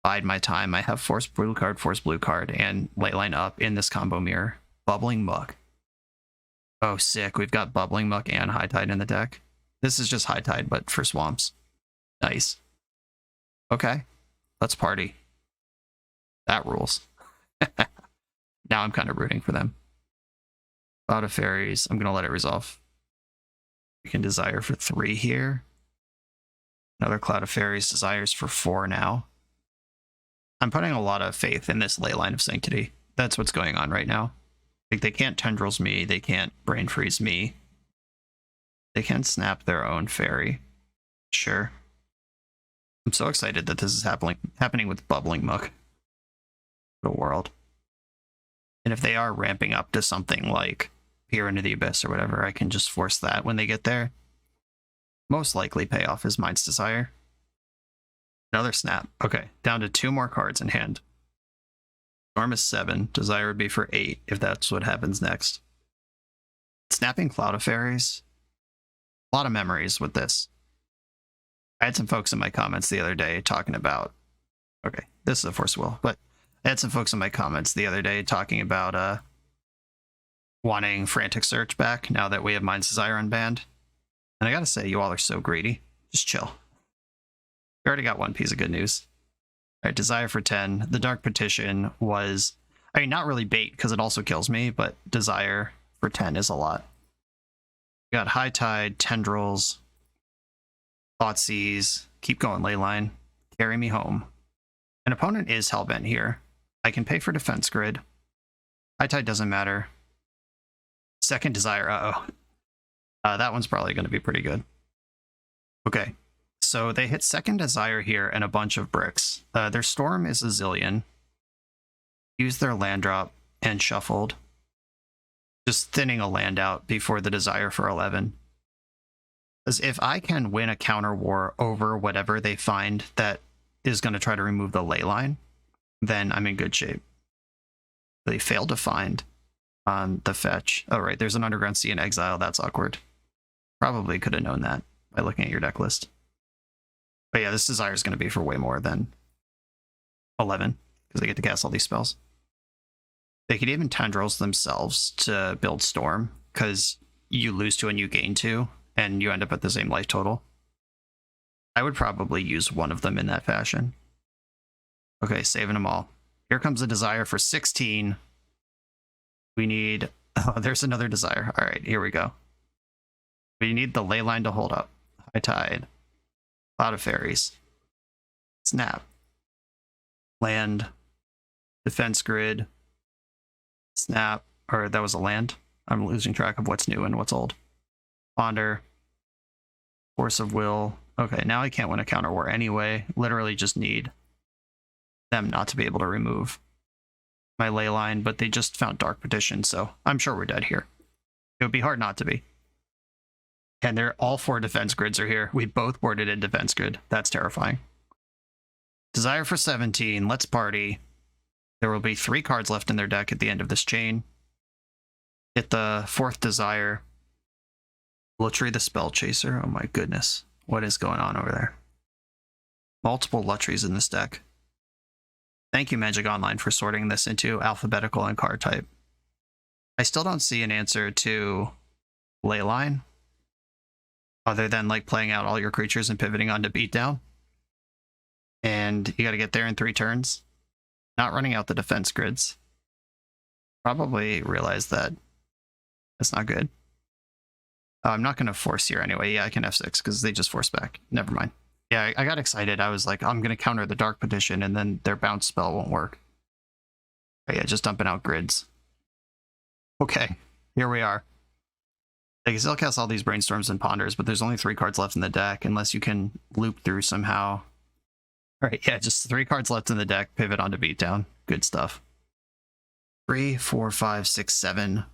bide my time. I have Force blue card, and Leyline up in this combo mirror. Bubbling Muck. Oh, sick. We've got Bubbling Muck and High Tide in the deck. This is just High Tide, but for swamps. Nice. Okay. Let's party. That rules. Now I'm kind of rooting for them. Cloud of Fairies. I'm going to let it resolve. We can Desire for 3 here. Another Cloud of Fairies. Desires for 4 now. I'm putting a lot of faith in this Leyline of Sanctity. That's what's going on right now. Like, they can't Tendrils me, they can't Brain Freeze me. They can snap their own fairy. Sure. I'm so excited that this is happening with Bubbling Muck. The world. And if they are ramping up to something like Peer into the Abyss or whatever, I can just force that when they get there. Most likely payoff is Mind's Desire. Another snap. Okay, down to 2 more cards in hand. Storm is 7. Desire would be for 8, if that's what happens next. Snapping Cloud of Fairies. A lot of memories with this. I had some folks in my comments the other day talking about... Okay, this is a Force Will, but I had some folks in my comments the other day talking about wanting Frantic Search back now that we have Mind's Desire unbanned. And I gotta say, you all are so greedy. Just chill. We already got one piece of good news. All right, Desire for 10. The Dark Petition was, I mean, not really bait because it also kills me, but Desire for 10 is a lot. We got High Tide, Tendrils, Thoughtseize, keep going, Leyline, carry me home. An opponent is Hellbent here. I can pay for Defense Grid. High Tide doesn't matter. Second Desire, that one's probably going to be pretty good. Okay, so they hit Second Desire here and a bunch of bricks. Their Storm is a zillion. Used their land drop and shuffled. Just thinning a land out before the Desire for 11. Because if I can win a counter war over whatever they find that is going to try to remove the ley line, then I'm in good shape. They failed to find on the fetch. Oh, right, there's an Underground Sea in exile. That's awkward. Probably could have known that by looking at your deck list. But yeah, this Desire is going to be for way more than 11, because they get to cast all these spells. They could even Tendrils themselves to build Storm, because you lose 2 and you gain 2, and you end up at the same life total. I would probably use one of them in that fashion. Okay, saving them all. Here comes a Desire for 16. We need... Oh, there's another Desire. All right, here we go. We need the ley line to hold up. High Tide. Cloud of Fairies. Snap. Land. Defense Grid. Snap. Or that was a land. I'm losing track of what's new and what's old. Ponder. Force of Will. Okay, now I can't win a counter war anyway. Literally just need them not to be able to remove my ley line, but they just found Dark Petition, so I'm sure we're dead here. It would be hard not to be. And they're all 4 defense grids are here. We both boarded in defense grid. That's terrifying. Desire for 17. Let's party. There will be 3 cards left in their deck at the end of this chain. Hit the 4th Desire. Lutri the Spell Chaser. Oh my goodness. What is going on over there? Multiple Lutries in this deck. Thank you, Magic Online, for sorting this into alphabetical and card type. I still don't see an answer to Leyline, other than like playing out all your creatures and pivoting onto Beatdown. And you got to get there in 3 turns. Not running out the defense grids. Probably realize that that's not good. I'm not going to force here anyway. Yeah, I can F6 because they just force back. Never mind. Yeah, I got excited. I was like, I'm going to counter the Dark Petition, and then their bounce spell won't work. But yeah, just dumping out grids. Okay, here we are. They can still cast all these Brainstorms and Ponders, but there's only 3 cards left in the deck, unless you can loop through somehow. All right, yeah, just 3 cards left in the deck. Pivot onto Beatdown. Good stuff. 3, 4, 5, 6, 7.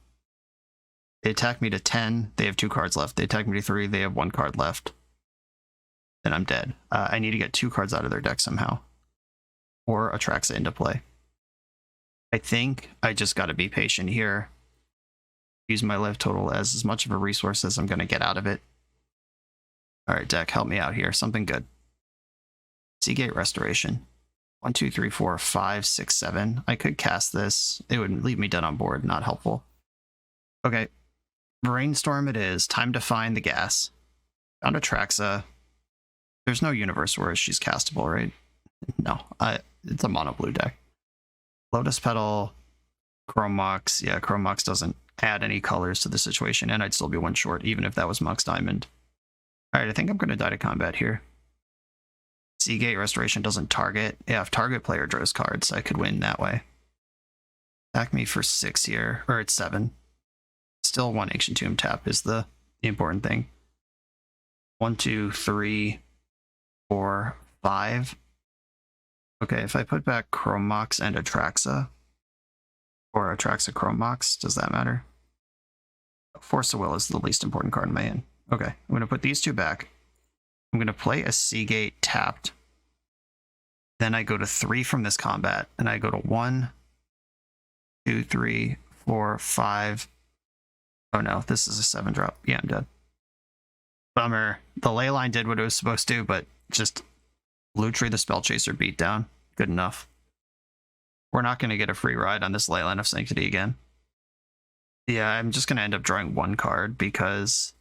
They attack me to 10. They have 2 cards left. They attack me to 3. They have 1 card left. Then I'm dead. I need to get 2 cards out of their deck somehow. Or Atraxa into play. I think I just got to be patient here. Use my life total as much of a resource as I'm going to get out of it. Alright, deck, help me out here. Something good. Seagate Restoration. 1, 2, 3, 4, 5, 6, 7. I could cast this. It would leave me dead on board. Not helpful. Okay. Brainstorm it is. Time to find the gas. Found Atraxa. There's no universe where she's castable, right? No. It's a mono blue deck. Lotus Petal. Chrome Mox. Yeah, Chrome Mox doesn't add any colors to the situation, and I'd still be 1 short, even if that was Mox Diamond. Alright, I think I'm going to die to combat here. Seagate Restoration doesn't target. Yeah, if target player draws cards, I could win that way. Attack me for 6 here, or it's 7. Still 1 Ancient Tomb tap is the important thing. 1, 2, 3, 4, 5. Okay, if I put back Chrome Mox and Atraxa, or Atraxa Chrome Mox, does that matter? Force of Will is the least important card in my hand. Okay, I'm going to put these 2 back. I'm going to play a Seagate tapped. Then I go to 3 from this combat, and I go to 1, 2, 3, 4, 5. Oh no, this is a 7-drop. Yeah, I'm dead. Bummer. The Leyline did what it was supposed to, but just Lutri the Spell Chaser beat down. Good enough. We're not going to get a free ride on this Leyline of Sanctity again. Yeah, I'm just going to end up drawing 1 card because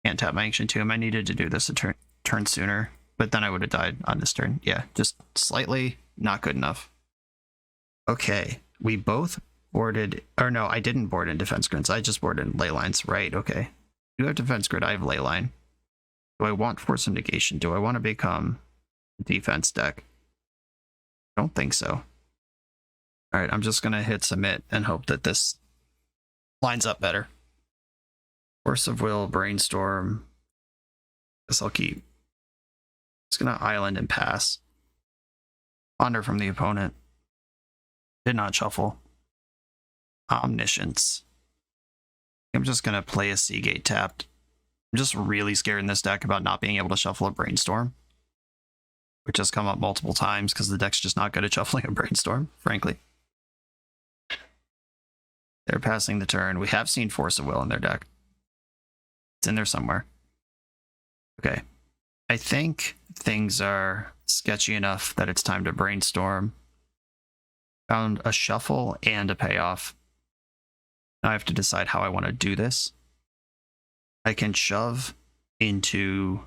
I can't tap my Ancient Tomb. I needed to do this a turn sooner, but then I would have died on this turn. Yeah, just slightly not good enough. Okay, we both boarded, or no, I didn't board in defense grids. I just boarded in ley lines, right? Okay. You have defense grid, I have ley line. Do I want force of negation? Do I want to become a defense deck? I don't think so. All right, I'm just going to hit submit and hope that this lines up better. Force of will, brainstorm. Guess I'll keep. Just going to island and pass. Ponder from the opponent. Did not shuffle. Omniscience. I'm just going to play a Seagate tapped. I'm just really scared in this deck about not being able to shuffle a brainstorm, which has come up multiple times because the deck's just not good at shuffling a brainstorm, frankly. They're passing the turn. We have seen Force of Will in their deck. It's in there somewhere. Okay. I think things are sketchy enough that it's time to brainstorm. Found a shuffle and a payoff. Now I have to decide how I want to do this. I can shove into...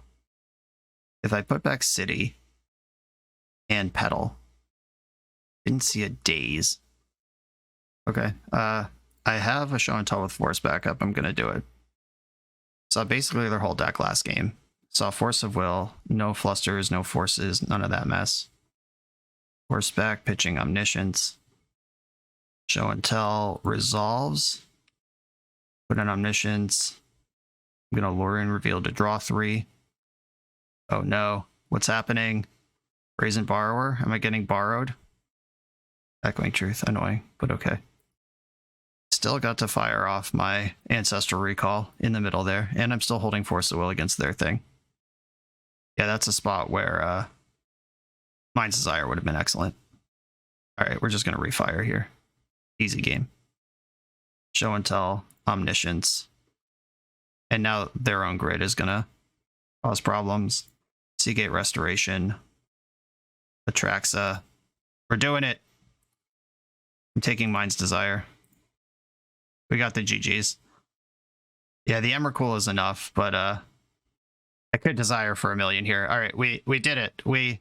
If I put back City and Petal. Didn't see a Daze. Okay. I have a Show and Tell with Force backup. I'm going to do it. Saw basically their whole deck last game. Saw Force of Will, no Flusters, no Forces, none of that mess. Force back, pitching Omniscience. Show and Tell resolves. Put an Omniscience. I'm going to lure in reveal to draw 3. Oh no. What's happening? Brazen Borrower? Am I getting borrowed? Echoing Truth. Annoying, but okay. Still got to fire off my Ancestral Recall in the middle there, and I'm still holding Force of Will against their thing. Yeah, that's a spot where Mind's Desire would have been excellent. Alright, we're just going to refire here. Easy game. Show and Tell, Omniscience. And now their own grid is going to cause problems. Seagate Restoration. Atraxa. We're doing it. I'm taking Mind's Desire. We got the GGs. Yeah, the Emrakul is enough, but I could Desire for a million here. All right, we did it. We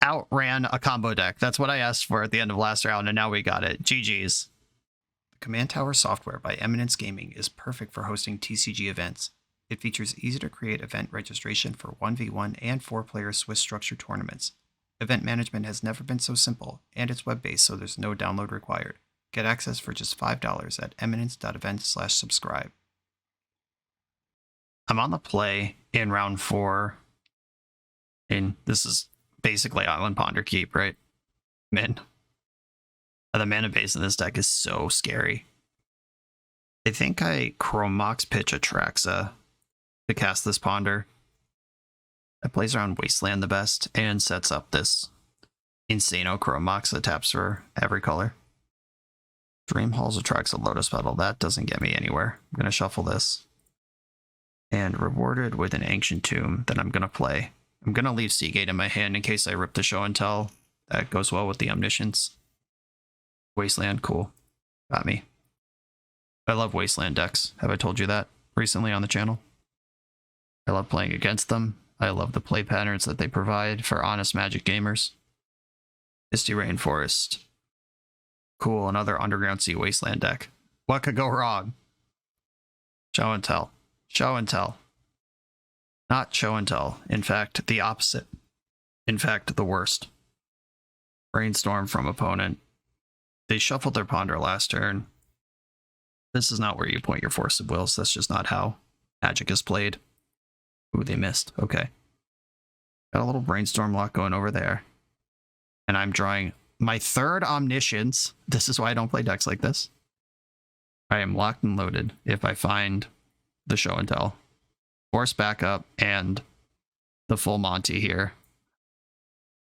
outran a combo deck. That's what I asked for at the end of last round, and now we got it. GGs. The Command Tower software by Eminence Gaming is perfect for hosting TCG events. It features easy-to-create event registration for 1v1 and 4-player Swiss structured tournaments. Event management has never been so simple, and it's web-based, so there's no download required. Get access for just $5 at eminence.event/subscribe. I'm on the play in round 4. And this is basically Island Ponder Keep, right? Man. The mana base in this deck is so scary. I think I Chromox pitch Atraxa to cast this Ponder. That plays around Wasteland the best and sets up this Insano Chromox that taps for every color. Dream Halls Atraxa Lotus Petal. That doesn't get me anywhere. I'm going to shuffle this. And rewarded with an Ancient Tomb that I'm going to play. I'm going to leave Seagate in my hand in case I rip the Show and Tell. That goes well with the Omniscience. Wasteland, cool. Got me. I love Wasteland decks. Have I told you that recently on the channel? I love playing against them. I love the play patterns that they provide for honest Magic gamers. Misty Rainforest. Cool, another Underground Sea Wasteland deck. What could go wrong? Show and Tell. Show and Tell. Not Show and Tell. In fact, the opposite. In fact, the worst. Brainstorm from opponent. They shuffled their Ponder last turn. This is not where you point your Force of Wills. That's just not how Magic is played. Ooh, they missed. Okay. Got a little Brainstorm lock going over there. And I'm drawing my third Omniscience. This is why I don't play decks like this. I am locked and loaded if I find the Show and Tell. Force backup and the full Monty here.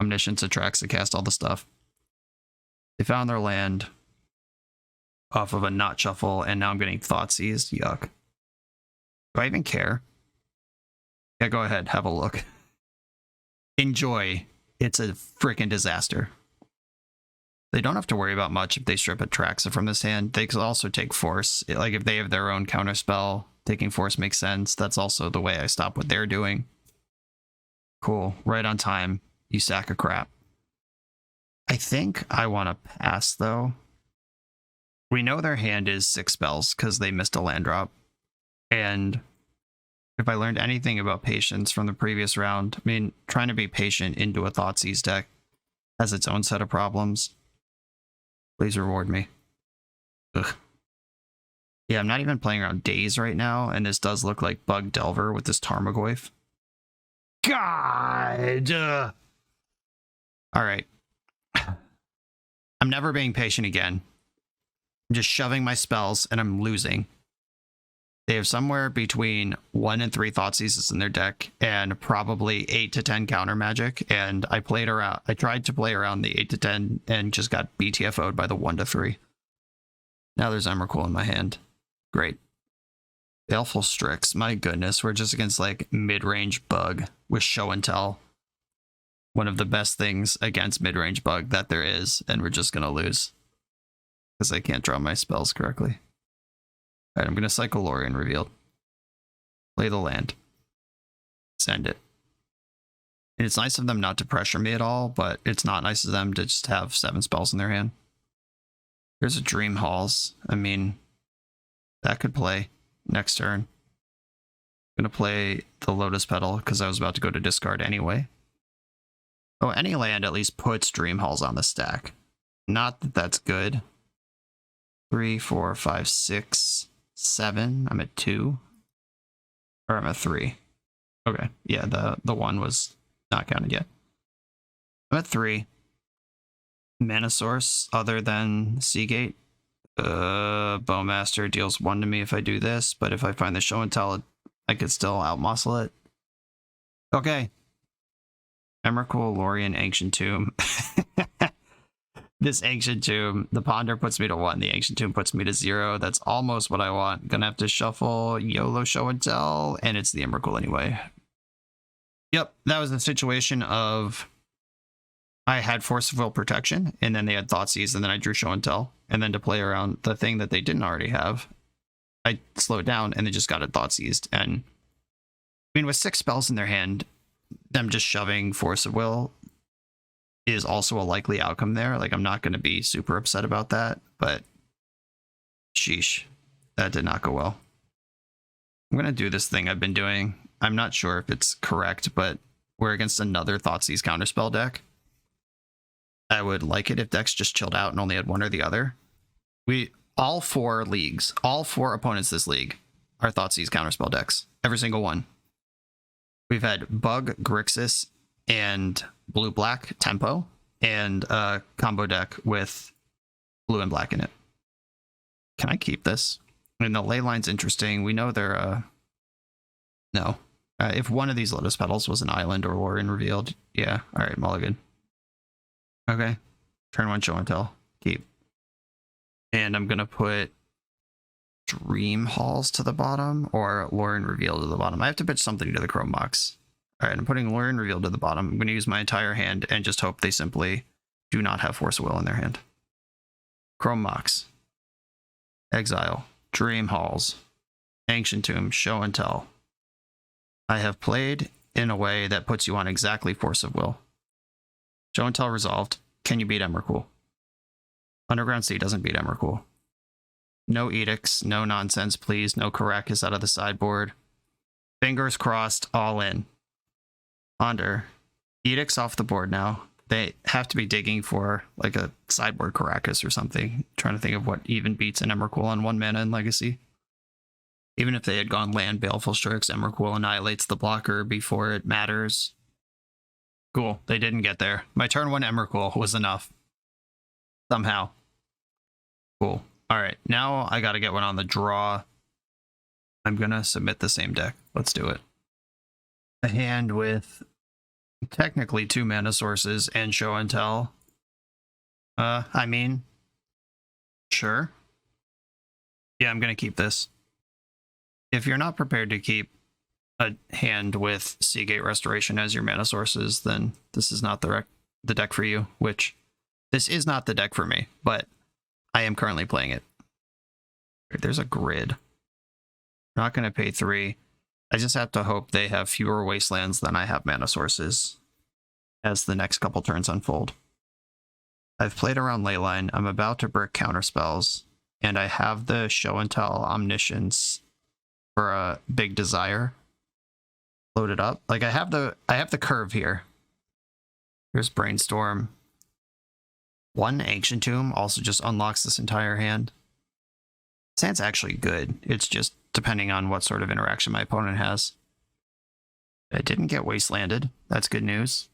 Omniscience attracts to cast all the stuff. They found their land off of a not shuffle, and now I'm getting Thought Seized. Yuck. Do I even care? Yeah, go ahead. Have a look. Enjoy. It's a freaking disaster. They don't have to worry about much if they strip Atraxa from this hand. They could also take Force. Like, if they have their own counterspell, taking Force makes sense. That's also the way I stop what they're doing. Cool. Right on time. You sack of crap. I think I want to pass, though. We know their hand is 6 spells because they missed a land drop. And if I learned anything about patience from the previous round, I mean, trying to be patient into a Thoughtseize deck has its own set of problems. Please reward me. Ugh. Yeah, I'm not even playing around Daze right now, and this does look like Bug Delver with this Tarmogoyf. God! Alright. I'm never being patient again. I'm just shoving my spells, and I'm losing. They have somewhere between 1 and 3 Thoughtseizes in their deck, and probably 8 to 10 counter magic, and I tried to play around the 8 to 10, and just got BTFO'd by the 1 to 3. Now there's Emrakul in my hand. Great. Baleful Strix, my goodness, we're just against like mid-range bug with show and tell. One of the best things against mid-range bug that there is, and we're just gonna lose. Because I can't draw my spells correctly. Alright, I'm gonna cycle Lorien Revealed. Play the land. Send it. And it's nice of them not to pressure me at all, but it's not nice of them to just have 7 spells in their hand. There's a Dream Halls. I mean, that could play next turn. I'm gonna play the Lotus Petal because I was about to go to discard anyway. Oh, any land at least puts Dream Halls on the stack. Not that that's good. 3, 4, 5, 6, 7. I'm at 2. Or I'm at 3. Okay, yeah, the 1 was not counted yet. I'm at 3. Mana source other than Seagate. Bowmaster deals 1 to me if I do this, but if I find the show and tell, I could still outmuscle it. Okay. Emrakul, Lorien, Ancient Tomb. This Ancient Tomb, the Ponder puts me to 1, the Ancient Tomb puts me to 0. That's almost what I want. Gonna have to shuffle YOLO show and tell, and it's the Emrakul anyway. Yep, that was the situation of I had Force of Will protection, and then they had Thoughtseize, and then I drew show and tell. And then to play around the thing that they didn't already have, I slowed down and they just got it Thoughtseized. And I mean, with 6 spells in their hand, them just shoving Force of Will is also a likely outcome there. Like, I'm not going to be super upset about that, but sheesh, that did not go well. I'm going to do this thing I've been doing. I'm not sure if it's correct, but we're against another Thoughtseize counterspell deck. I would like it if decks just chilled out and only had one or the other. All 4 opponents this league are Thoughtseize counterspell decks. Every single one. We've had Bug, Grixis, and blue-black tempo, and a combo deck with blue and black in it. Can I keep this? I mean, the ley line's interesting. We know they're, no. If one of these Lotus Petals was an island or Lorien Revealed, yeah, alright, mulligan. Okay, turn 1 show and tell. Keep. And I'm gonna put Dream Halls to the bottom or Lorien Revealed to the bottom. I have to pitch something to the Chrome Mox. Alright, I'm putting Lorien Revealed to the bottom. I'm gonna use my entire hand and just hope they simply do not have Force of Will in their hand. Chrome Mox. Exile. Dream Halls. Ancient Tomb. Show and tell. I have played in a way that puts you on exactly Force of Will. Show and tell resolved. Can you beat Emrakul? Underground Sea doesn't beat Emrakul. No edicts, no nonsense, please. No Karakas out of the sideboard. Fingers crossed, all in. Ponder. Edicts off the board now. They have to be digging for like a sideboard Karakas or something. Trying to think of what even beats an Emrakul on 1 mana in Legacy. Even if they had gone land Baleful Strix, Emrakul annihilates the blocker before it matters. Cool, they didn't get there. My turn 1 Emrakul was enough. Somehow. Cool. Alright, now I gotta get one on the draw. I'm gonna submit the same deck. Let's do it. A hand with technically 2 mana sources and show and tell. I mean, sure. Yeah, I'm gonna keep this. If you're not prepared to keep a hand with Seagate Restoration as your mana sources, then this is not the deck for you, which this is not the deck for me, but I am currently playing it. There's a grid. Not going to pay 3. I just have to hope they have fewer wastelands than I have mana sources as the next couple turns unfold. I've played around Leyline. I'm about to brick counterspells, and I have the Show and Tell Omniscience for a big desire loaded up. Like I have the curve here. Here's Brainstorm. One Ancient Tomb also just unlocks this entire hand. This hand's actually good. It's just depending on what sort of interaction my opponent has. I didn't get Wastelanded. That's good news.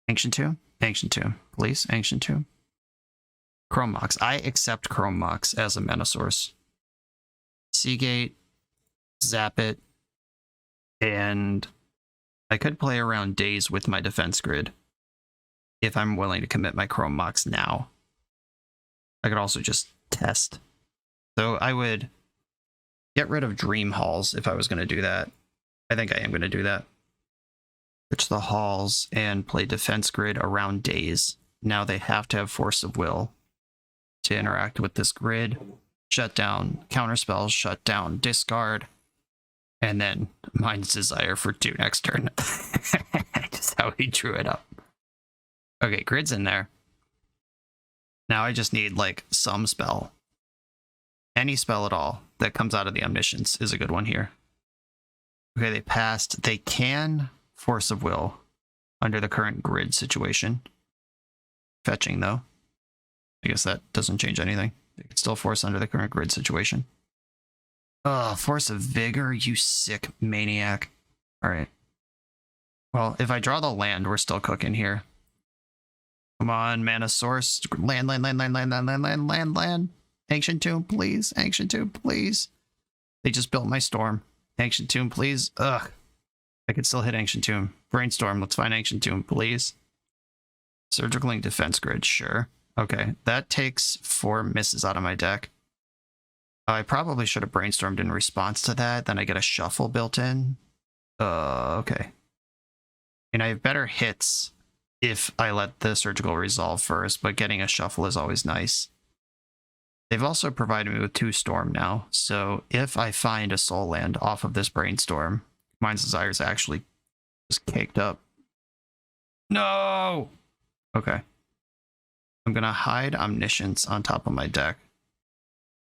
Ancient Tomb? Ancient Tomb. Please, Ancient Tomb. Chrome Mox. I accept Chrome Mox as a mana source. Seagate, zap it, and I could play around Daze with my defense grid if I'm willing to commit my Chrome Mox now. I could also just test. So I would get rid of Dream Halls if I was going to do that. I think I am going to do that. Switch the Halls and play defense grid around Daze. Now they have to have Force of Will to interact with this grid. Shut down counterspells, shut down discard, and then Mind's Desire for 2 next turn. Just how he drew it up. Okay, grid's in there. Now I just need like some spell. Any spell at all that comes out of the Omniscience is a good one here. Okay, they passed. They can Force of Will under the current grid situation. Fetching though. I guess that doesn't change anything. They can still force under the current grid situation. Oh, Force of Vigor, you sick maniac. Alright. Well, if I draw the land, we're still cooking here. Come on, mana source. Land. Ancient Tomb, please. Ancient Tomb, please. They just built my Storm. Ancient Tomb, please. Ugh. I could still hit Ancient Tomb. Brainstorm, let's find Ancient Tomb, please. Surgical Link Defense Grid, sure. Okay, that takes 4 misses out of my deck. I probably should have brainstormed in response to that. Then I get a shuffle built in. Okay. And I have better hits if I let the surgical resolve first, but getting a shuffle is always nice. They've also provided me with 2 storm now, so if I find a soul land off of this brainstorm, Mind's Desire is actually just caked up. No! Okay. I'm gonna hide Omniscience on top of my deck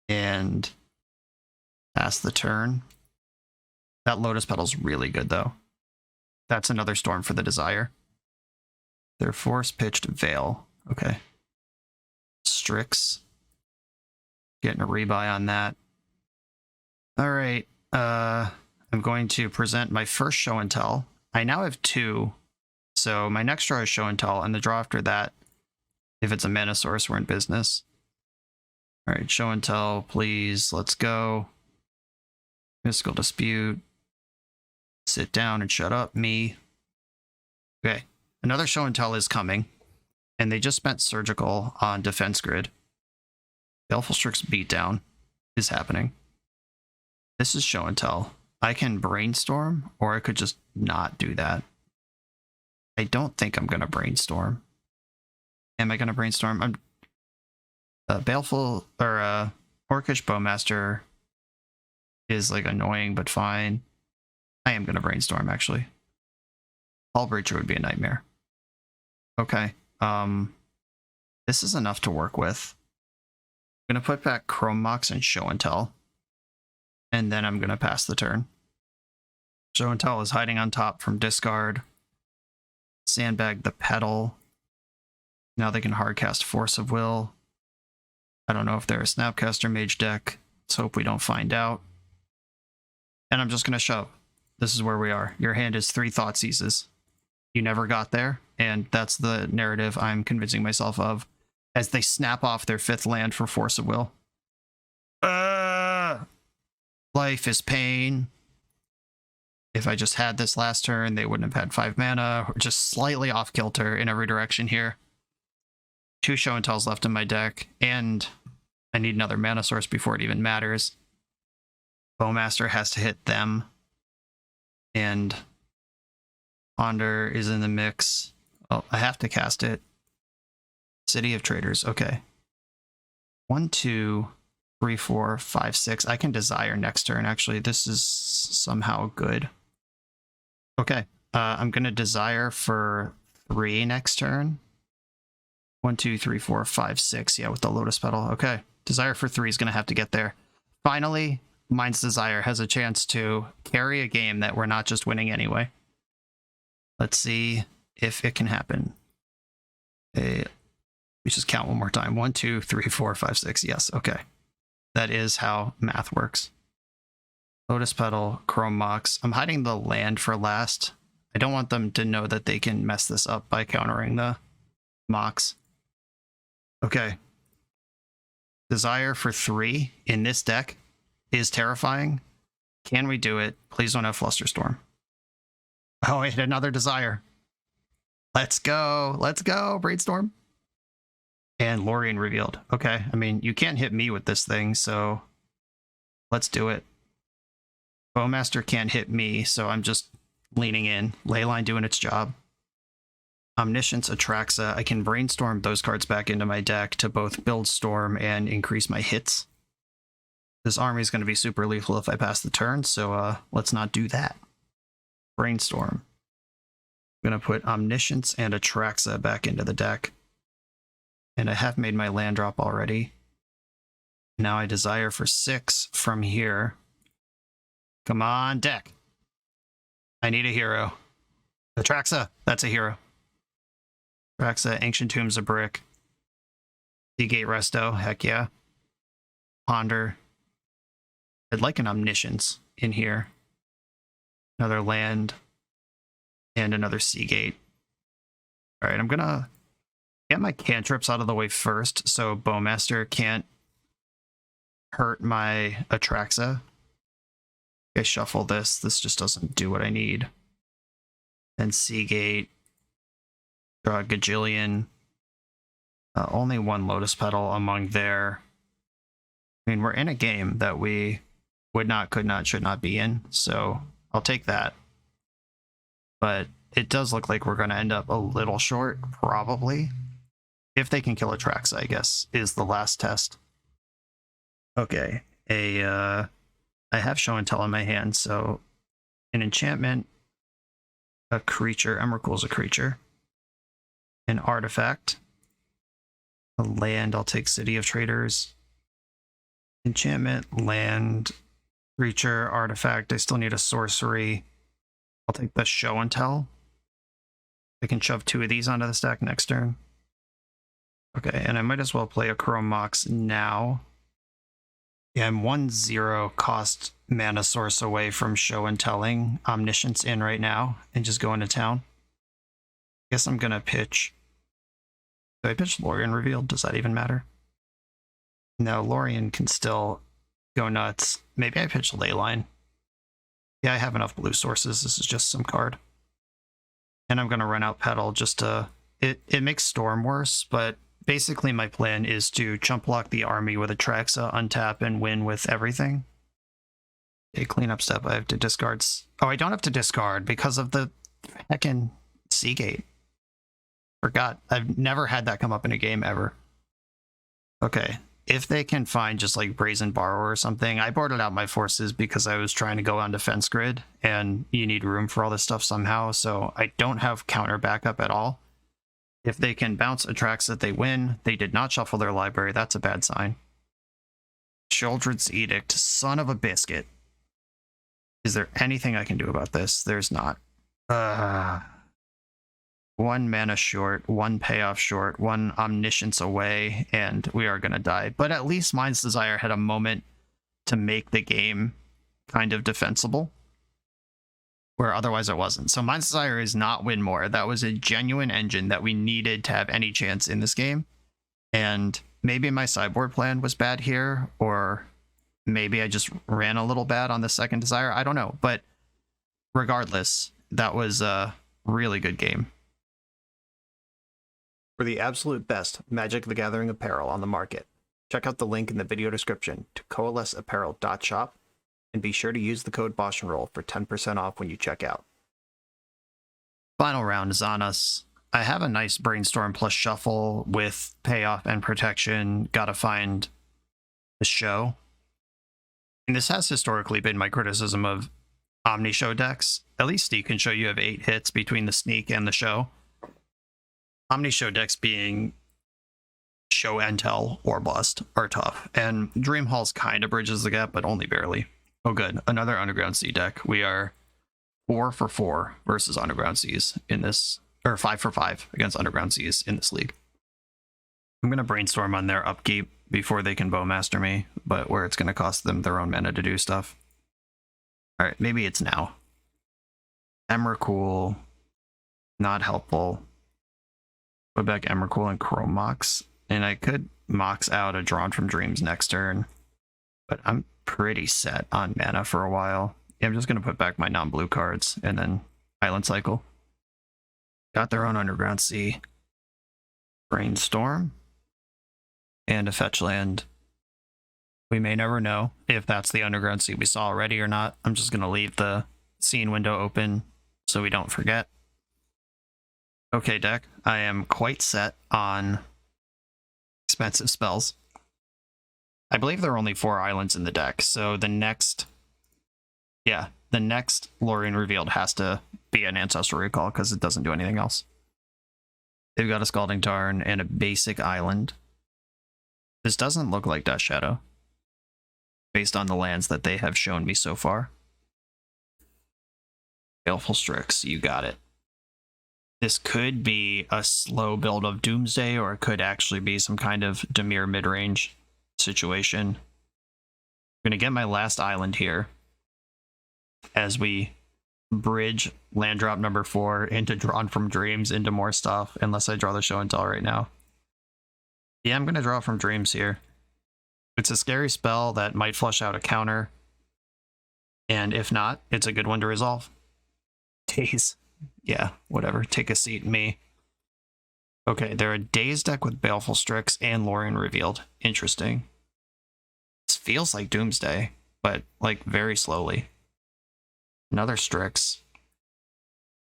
and pass the turn. That Lotus Petal's really good though. That's another storm for the Desire. They're Force Pitched Veil. Okay. Strix. Getting a rebuy on that. Alright. I'm going to present my first Show and Tell. I now have 2. So my next draw is Show and Tell, and the draw after that, if it's a mana source, we're in business. Alright, Show and Tell, please. Let's go. Mystical Dispute. Sit down and shut up, me. Okay. Another Show and Tell is coming. And they just spent Surgical on Defense Grid. Baleful Strix Beatdown is happening. This is Show and Tell. I can Brainstorm, or I could just not do that. I don't think I'm going to Brainstorm. Am I going to Brainstorm? I'm Baleful, or Orcish Bowmaster is like annoying, but fine. I am going to Brainstorm, actually. Hull Breacher would be a nightmare. Okay. This is enough to work with. I'm going to put back Chrome Mox and Show and Tell. And then I'm going to pass the turn. Show and Tell is hiding on top from discard. Sandbag the Petal. Now they can hardcast Force of Will. I don't know if they're a Snapcaster Mage deck. Let's hope we don't find out. And I'm just going to shove. This is where we are. Your hand is 3 Thoughtseizes. You never got there, and that's the narrative I'm convincing myself of as they snap off their 5th land for Force of Will. Life is pain. If I just had this last turn, they wouldn't have had 5 mana. We're just slightly off kilter in every direction here. 2 Show and Tells left in my deck, and I need another mana source before it even matters. Bowmaster has to hit them. And Ponder is in the mix. Oh, I have to cast it. City of Traders, okay. 1, 2, 3, 4, 5, 6. I can Desire next turn, actually. This is somehow good. Okay, I'm going to Desire for 3 next turn. 1, 2, 3, 4, 5, 6. Yeah, with the Lotus Petal. Okay. Desire for 3 is going to have to get there. Finally, Mind's Desire has a chance to carry a game that we're not just winning anyway. Let's see if it can happen. We just count one more time. 1, 2, 3, 4, 5, 6. Yes, okay. That is how math works. Lotus Petal, Chrome Mox. I'm hiding the land for last. I don't want them to know that they can mess this up by countering the Mox. Okay. Desire for 3 in this deck is terrifying. Can we do it? Please don't have Flusterstorm. Oh, I hit another Desire. Let's go. Let's go, Brainstorm. And Lorien revealed. Okay, I mean, you can't hit me with this thing, so let's do it. Bowmaster can't hit me, so I'm just leaning in. Leyline doing its job. Omniscience, Atraxa. I can brainstorm those cards back into my deck to both build Storm and increase my hits. This army is going to be super lethal if I pass the turn, so let's not do that. Brainstorm. I'm going to put Omniscience and Atraxa back into the deck. And I have made my land drop already. Now I desire for 6 from here. Come on, deck. I need a hero. Atraxa, that's a hero. Atraxa, Ancient Tombs of Brick. Seagate Resto, heck yeah. Ponder. I'd like an Omniscience in here. Another land. And another Seagate. Alright, I'm gonna get my cantrips out of the way first so Bowmaster can't hurt my Atraxa. I shuffle this. This just doesn't do what I need. Then Seagate. Draw a Gajillion. Only one Lotus Petal among their... I mean, we're in a game that we would not, could not, should not be in, so I'll take that. But it does look like we're going to end up a little short, probably. If they can kill Atraxa, I guess, is the last test. Okay, I have Show and Tell in my hand, so an enchantment, a creature, Emrakul's a creature, an artifact, a land, I'll take City of Traders, enchantment, land, creature, artifact, I still need a sorcery, I'll take the Show and Tell. I can shove 2 of these onto the stack next turn. Okay, and I might as well play a Chrome Mox now. Yeah, I'm 1-0 cost mana source away from Show and Telling Omniscience in right now and just go into town. I guess I'm gonna pitch. Do I pitch Lorien Revealed? Does that even matter? No, Lorien can still go nuts. Maybe I pitch Leyline. Yeah, I have enough blue sources. This is just some card. And I'm gonna run out Petal just to... It makes Storm worse, but basically my plan is to chump block the army with Atraxa, untap, and win with everything. A cleanup step, I have to discard... Oh, I don't have to discard because of the heckin' Seagate. Forgot. I've never had that come up in a game ever. Okay. If they can find just like Brazen Borrower or something, I boarded out my forces because I was trying to go on defense grid, and you need room for all this stuff somehow, so I don't have counter backup at all. If they can bounce Atraxa, they win. They did not shuffle their library. That's a bad sign. Children's Edict. Son of a biscuit. Is there anything I can do about this? There's not. 1 mana short, 1 payoff short, 1 Omniscience away, and we are going to die. But at least Mind's Desire had a moment to make the game kind of defensible, where otherwise it wasn't. So Mind's Desire is not win more. That was a genuine engine that we needed to have any chance in this game. And maybe my sideboard plan was bad here, or maybe I just ran a little bad on the second Desire. I don't know. But regardless, that was a really good game. For the absolute best Magic the Gathering apparel on the market, check out the link in the video description to coalesceapparel.shop. And be sure to use the code BoshNRoll for 10% off when you check out. Final round is on us. I have a nice Brainstorm plus Shuffle with payoff and protection. Gotta find the Show. And this has historically been my criticism of Omni-Show decks. At least Sneak can show you have 8 hits between the Sneak and the Show. Omni-Show decks being show and tell or bust are tough. And Dream Halls kind of bridges the gap, but only barely. Oh, good. Another Underground Sea deck. We are 4 for 4 versus Underground Seas in this, or 5 for 5 against Underground Seas in this league. I'm going to brainstorm on their upkeep before they can Bowmaster me, but where it's going to cost them their own mana to do stuff. All right, maybe it's now. Emrakul, not helpful. Put back Emrakul and Chrome Mox, and I could Mox out a Drawn from Dreams next turn, but I'm pretty set on mana for a while. Yeah, I'm just going to put back my non-blue cards and then Island Cycle. Got their own Underground Sea. Brainstorm. And a fetch land. We may never know if that's the Underground Sea we saw already or not. I'm just going to leave the scene window open so we don't forget. Okay, deck. I am quite set on expensive spells. I believe there are only 4 islands in the deck, so the next Lorien Revealed has to be an Ancestral Recall because it doesn't do anything else. They've got a Scalding Tarn and a basic island. This doesn't look like Death Shadow, based on the lands that they have shown me so far. Baleful Strix, you got it. This could be a slow build of Doomsday, or it could actually be some kind of Dimir midrange situation. I'm going to get my last island here as we bridge land drop number 4 into Drawn from Dreams into more stuff, unless I draw the Show and Tell right now. Yeah, I'm going to draw from Dreams here. It's a scary spell that might flush out a counter, and if not, it's a good one to resolve. Daze. Yeah, whatever. Take a seat, me. Okay, they're a Daze deck with Baleful Strix and Lorien Revealed. Interesting. This feels like Doomsday, but like very slowly. Another Strix.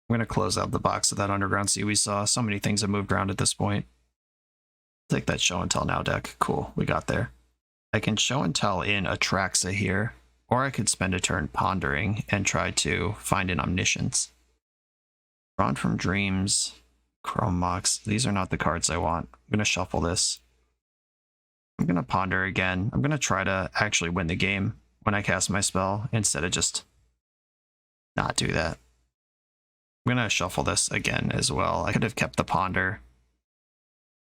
I'm going to close out the box of that Underground Sea we saw. So many things have moved around at this point. Take that Show and Tell now deck. Cool, we got there. I can Show and Tell in Atraxa here, or I could spend a turn pondering and try to find an Omniscience. Drawn from Dreams, Chrome Mox. These are not the cards I want. I'm going to shuffle this. I'm going to ponder again. I'm going to try to actually win the game when I cast my spell instead of just not do that. I'm going to shuffle this again as well. I could have kept the ponder.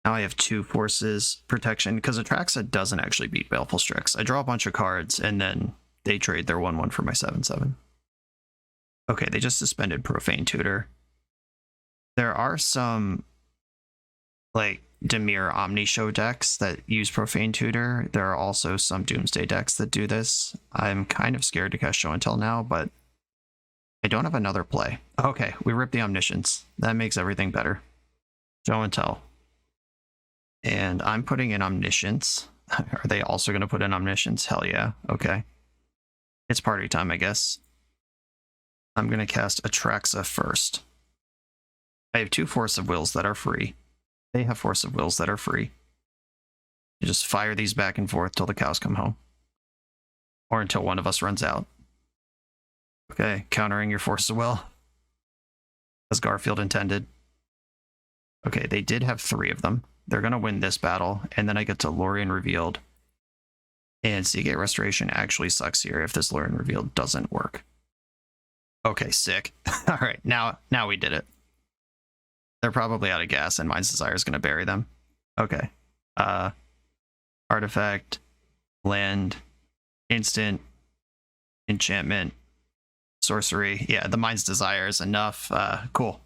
Now I have 2 forces protection, because Atraxa doesn't actually beat Baleful Strix. I draw a bunch of cards, and then they trade their 1/1 for my 7/7. Okay, they just suspended Profane Tutor. There are some, like, Dimir Omni-Show decks that use Profane Tutor. There are also some Doomsday decks that do this. I'm kind of scared to cast Show and Tell now, but I don't have another play. Okay, we ripped the Omniscience. That makes everything better. Show and Tell. And I'm putting in Omniscience. Are they also going to put in Omniscience? Hell yeah. Okay. It's party time, I guess. I'm going to cast Atraxa first. I have 2 Force of Wills that are free. They have Force of Wills that are free. You just fire these back and forth till the cows come home. Or until one of us runs out. Okay, countering your Force of Will. As Garfield intended. Okay, they did have 3 of them. They're going to win this battle, and then I get to Lorien Revealed. And Seagate Restoration actually sucks here if this Lorien Revealed doesn't work. Okay, sick. All right, now we did it. They're probably out of gas, and Mind's Desire is going to bury them. Okay. Artifact, land, instant, enchantment, sorcery. Yeah, the Mind's Desire is enough. Cool.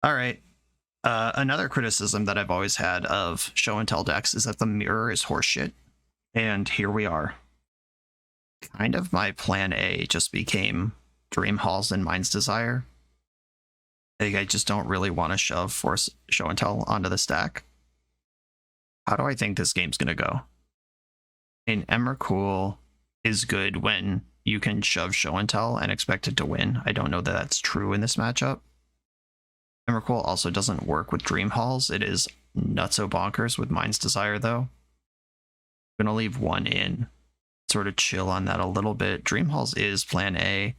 All right. Another criticism that I've always had of Show and Tell decks is that the mirror is horseshit. And here we are. Kind of my plan A just became Dream Halls and Mind's Desire. I just don't really want to shove Force Show and Tell onto the stack. How do I think this game's going to go? And Emrakul is good when you can shove Show and Tell and expect it to win. I don't know that that's true in this matchup. Emrakul also doesn't work with Dream Halls. It is nutso bonkers with Mind's Desire, though. I'm going to leave 1 in. Sort of chill on that a little bit. Dream Halls is plan A.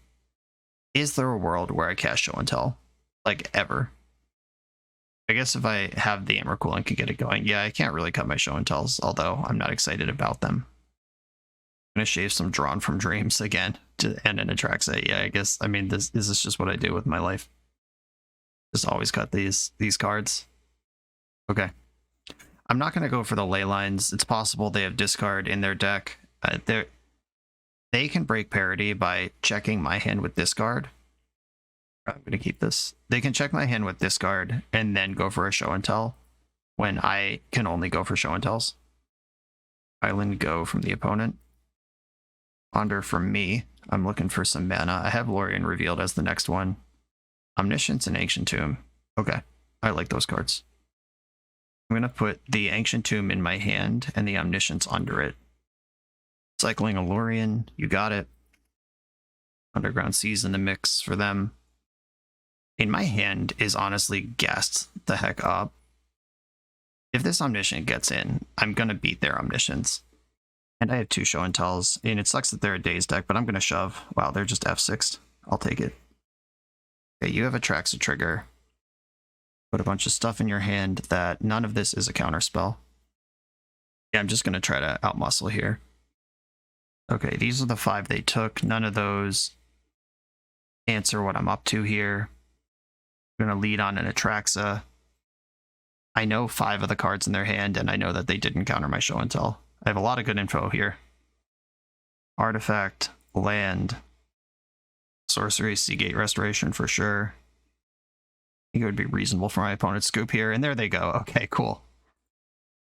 Is there a world where I cast Show and Tell? Like, ever? I guess if I have the Emrakul and can get it going, yeah, I can't really cut my show and tells, although I'm not excited about them. I'm gonna shave some Drawn from Dreams again and an Atraxa. Yeah, I guess. I mean, this is just what I do with my life. Just always cut these cards. Okay. I'm not gonna go for the ley lines. It's possible they have discard in their deck. They can break parity by checking my hand with discard. I'm going to keep this. They can check my hand with discard and then go for a show and tell when I can only go for show and tells. Island go from the opponent. Ponder from me. I'm looking for some mana. I have Lorien revealed as the next one. Omniscience and Ancient Tomb. Okay, I like those cards. I'm going to put the Ancient Tomb in my hand and the Omniscience under it. Cycling a Lorien, you got it. Underground Seas in the mix for them. In my hand is honestly gassed the heck up. If this Omniscient gets in, I'm going to beat their Omniscience. And I have 2 show and tells, and it sucks that they're a Daze deck, but I'm going to shove. Wow, they're just F6'd. I'll take it. Okay, you have a Atraxa trigger. Put a bunch of stuff in your hand that none of this is a counter spell. Yeah, I'm just going to try to outmuscle here. Okay, these are the 5 they took. None of those answer what I'm up to here. I'm going to lead on an Atraxa. I know 5 of the cards in their hand, and I know that they didn't counter my show and tell. I have a lot of good info here. Artifact, land, sorcery, Seagate Restoration for sure. I think it would be reasonable for my opponent's scoop here, and there they go. Okay, cool.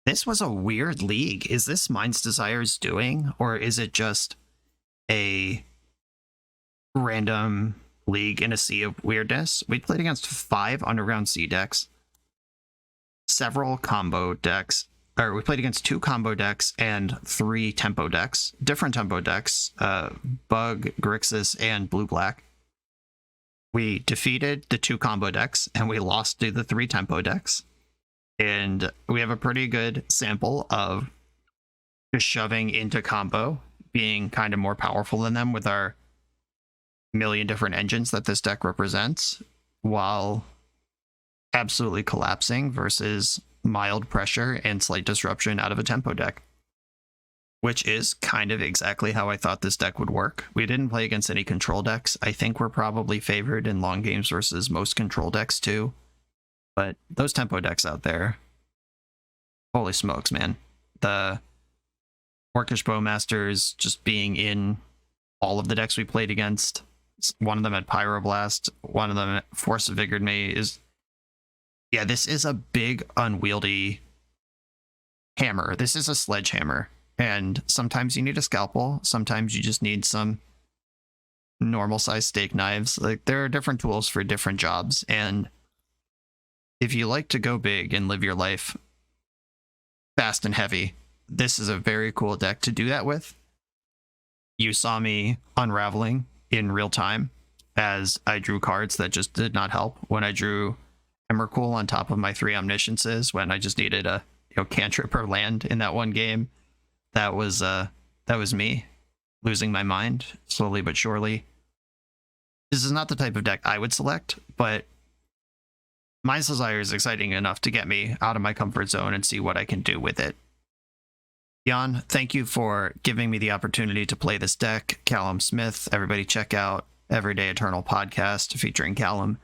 This was a weird league. Is this Mind's Desire's doing, or is it just a random league in a sea of weirdness? We played against 5 Underground Sea decks, several combo decks, or we played against 2 combo decks and 3 tempo decks, different tempo decks, Bug, Grixis, and Blue-Black. We defeated the 2 combo decks, and we lost to the 3 tempo decks. And we have a pretty good sample of just shoving into combo, being kind of more powerful than them with our million different engines that this deck represents, while absolutely collapsing versus mild pressure and slight disruption out of a tempo deck, which is kind of exactly how I thought this deck would work. We didn't play against any control decks. I think we're probably favored in long games versus most control decks too. But those tempo decks out there, holy smokes, man. The Orcish Bowmasters just being in all of the decks we played against. One of them had Pyroblast, one of them Force of Vigored Me is... Yeah, this is a big, unwieldy hammer. This is a sledgehammer. And sometimes you need a scalpel. Sometimes you just need some normal-sized steak knives. Like, there are different tools for different jobs. And if you like to go big and live your life fast and heavy, this is a very cool deck to do that with. You saw me unraveling in real time as I drew cards that just did not help. When I drew Emrakul on top of my 3 Omnisciences, when I just needed a cantrip or land in that one game, that was me losing my mind slowly but surely. This is not the type of deck I would select, but Mind's Desire is exciting enough to get me out of my comfort zone and see what I can do with it. Jan, thank you for giving me the opportunity to play this deck. Callum Smith, everybody check out Everyday Eternal podcast featuring Callum.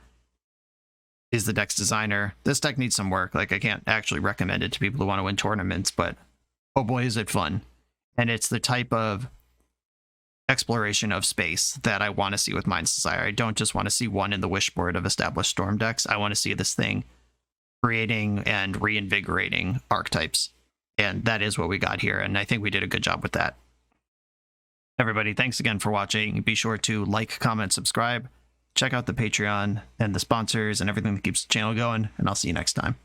Is the deck's designer. This deck needs some work. Like, I can't actually recommend it to people who want to win tournaments, but oh boy, is it fun. And it's the type of exploration of space that I want to see with Mind's Desire. I don't just want to see one in the wishboard of established Storm decks. I want to see this thing creating and reinvigorating archetypes. And that is what we got here, and I think we did a good job with that. Everybody, thanks again for watching. Be sure to like, comment, subscribe. Check out the Patreon and the sponsors and everything that keeps the channel going, and I'll see you next time.